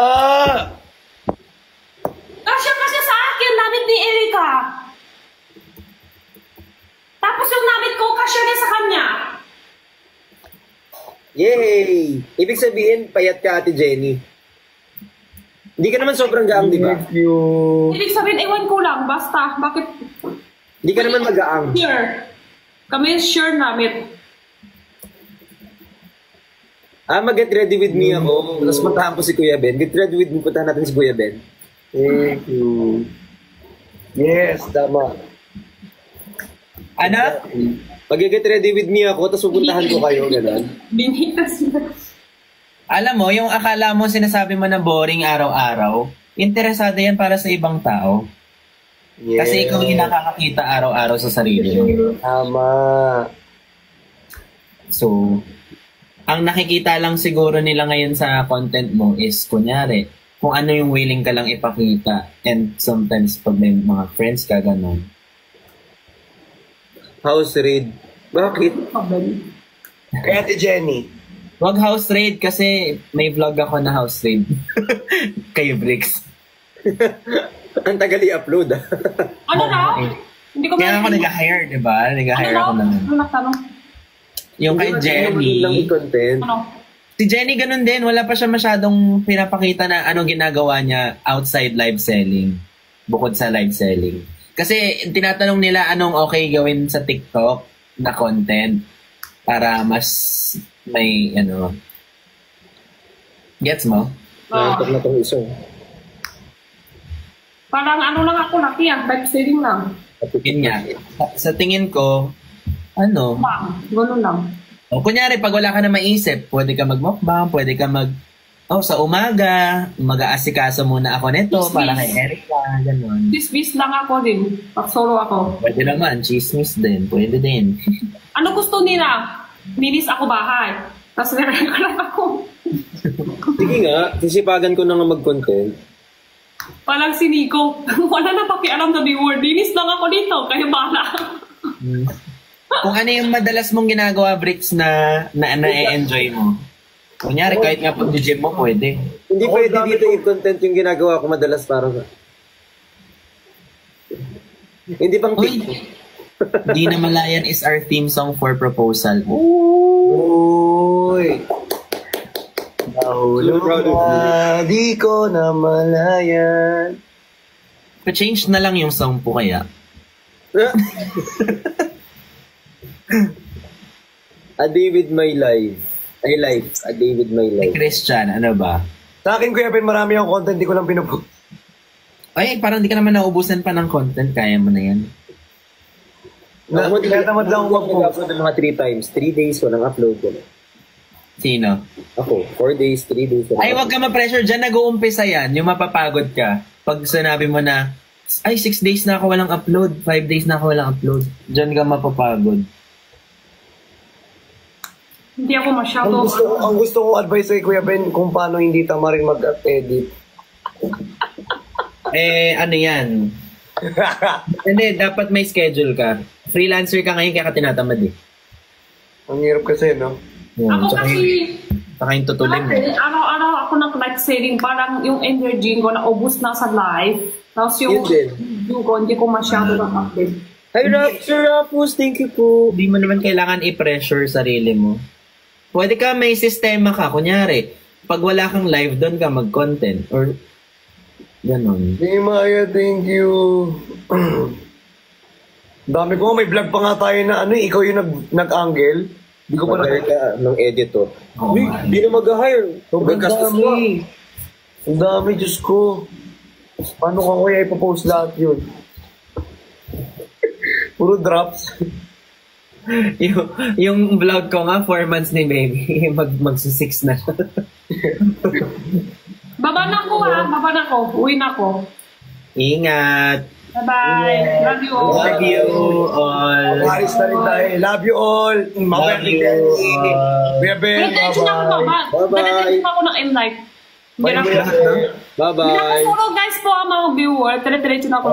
Kasya sa akin, namit ni Erika. Tapos yung namit ko, kasya rin sa kanya. Yay! Ibig sabihin, payat ka, Ate Jenny. Hindi ka naman sobrang gaang, di ba? Thank you. Ibig sabihin, ewan ko lang, basta, bakit? Hindi ka naman magaang. Sure. Kami sure namit. Mag-get ready with me ako. Tapos puntahan ko si Kuya Ben. Get ready with me, puntahan natin si Kuya Ben. Thank you. Yes, tama. Ano? Mag-get ready with me ako, tapos pupuntahan ko kayo, gano'n. Binitas na. Alam mo, yung akala mo sinasabi mo na boring araw-araw, interesado yan para sa ibang tao. Yes. Kasi ikaw yung nakakakita araw-araw sa sarili mo. Tama. So, ang nakikita lang siguro nila ngayon sa content mo is, kunyari, kung ano yung willing ka lang ipakita. And sometimes pag may mga friends ka, ganun. House raid. Bakit? Kaya Ate Jenny. Wag house raid kasi may vlog ako na house raid. Kayo, Bricks. Ang tagal i-upload, ah. Ano na? Hindi ko Kaya ako nag-hire, di ba? Nag-hire ako naman. Ano nagtanong? Yung kay Jenny, Lang content. Ano? si Jenny ganun din. Wala pa siya masyadong pinapakita na anong ginagawa niya outside live selling. Bukod sa live selling. Kasi tinatanong nila anong okay gawin sa TikTok na content para mas may gets mo? Nantok na itong isa. Parang ano lang ako, laki yan. Live selling lang. Yun nga. Sa tingin ko, Ganun lang. o kunyari pag wala ka na maisip, pwede ka mag-mukbang, pwede ka sa umaga, mag-aasikaso muna ako nito Chismis. para kay Erica, ganun. Chismis lang ako din. Pag solo ako. Pwede naman, chismis din, pwede din. Ano gusto nila? Linis ako bahay. Tapos nire ko lang ako. Sige nga, sisipagan ko na nga mag-content. Walang si Nico. Wala na pakialam na viewer. Linis lang ako dito. Kaya bala. Kung ano yung madalas mong ginagawa, Bricks, na na-enjoy mo. Kunyari, kahit nga pag-gym mo, pwede. Hindi pwede dito i-content yung ginagawa ko madalas para sa... Hindi pang Uy, TikTok. Di na Malayan is our theme song for proposal. Uy! Nahulog proud of na, di ko na malayan. Pa-change na lang yung song po kaya. A day with my life. Ay, life. A day with my Hey, life. Christian, ano ba? Sa akin, Kuya Ben, marami ang content, di ko lang pinupost. Ay, parang di ka naman naubusan pa ng content. Kaya mo na yan. Tinatamad lang ako mag-post. Mag-upload ng mga 3 times. 3 days ko nang upload ko. Sino? Ako, 4 days, 3 days. Ay, wag ka ma-pressure. Diyan nag-uumpisa yan. Yung mapapagod ka. Pag sinabi mo na, ay, 6 days na ako walang upload. 5 days na ako walang upload. Diyan ka mapapagod. Hindi ako masyado. Ang gusto kong advice kay Kuya Ben kung paano hindi tama rin mag-edit. Ano yan? Hindi, dapat may schedule ka. Freelancer ka ngayon kaya ka tinatamad eh. Ang hirap kasi, no? Ako Tsaka kasi, yung tutulin mo. araw-araw ako ng live selling. Parang yung energy ko naubos na sa live. Tapos yung Yun din. video ko, hindi ko masyado na-update. Hi, Sir Rapus. Thank you po. Hindi mo naman kailangan i-pressure sarili mo. Pwede ka may sistema ka. Kunyari, pag wala kang live, doon ka mag-content. Or, ganon. Hey, Maya, thank you. Dami ko, may vlog pa nga tayo na ikaw yung nag-angle. Hindi ko pa Mag-hire ka ng editor. Oo, Uy, man. di na mag-hire. Sobrang Magkastos dami. pa. Ang dami, Diyos ko. Paano ka kaya ipopost lahat yun? Puro drops. yung vlog ko nga, 4 months ni baby. Magsi-6 na. Baba na ko baba na ko. Uwi na ko. Ingat. Bye-bye. Love you all. Love you all. Paris na rin tayo. Love you all. Love you all. Kuya Ben, Diretso na ako to. Bye-bye. Diretso na ako ng M-Life. Hindi na Bye-bye. ako Bye-bye. follow guys po ang mga viewer. Diretso na ako.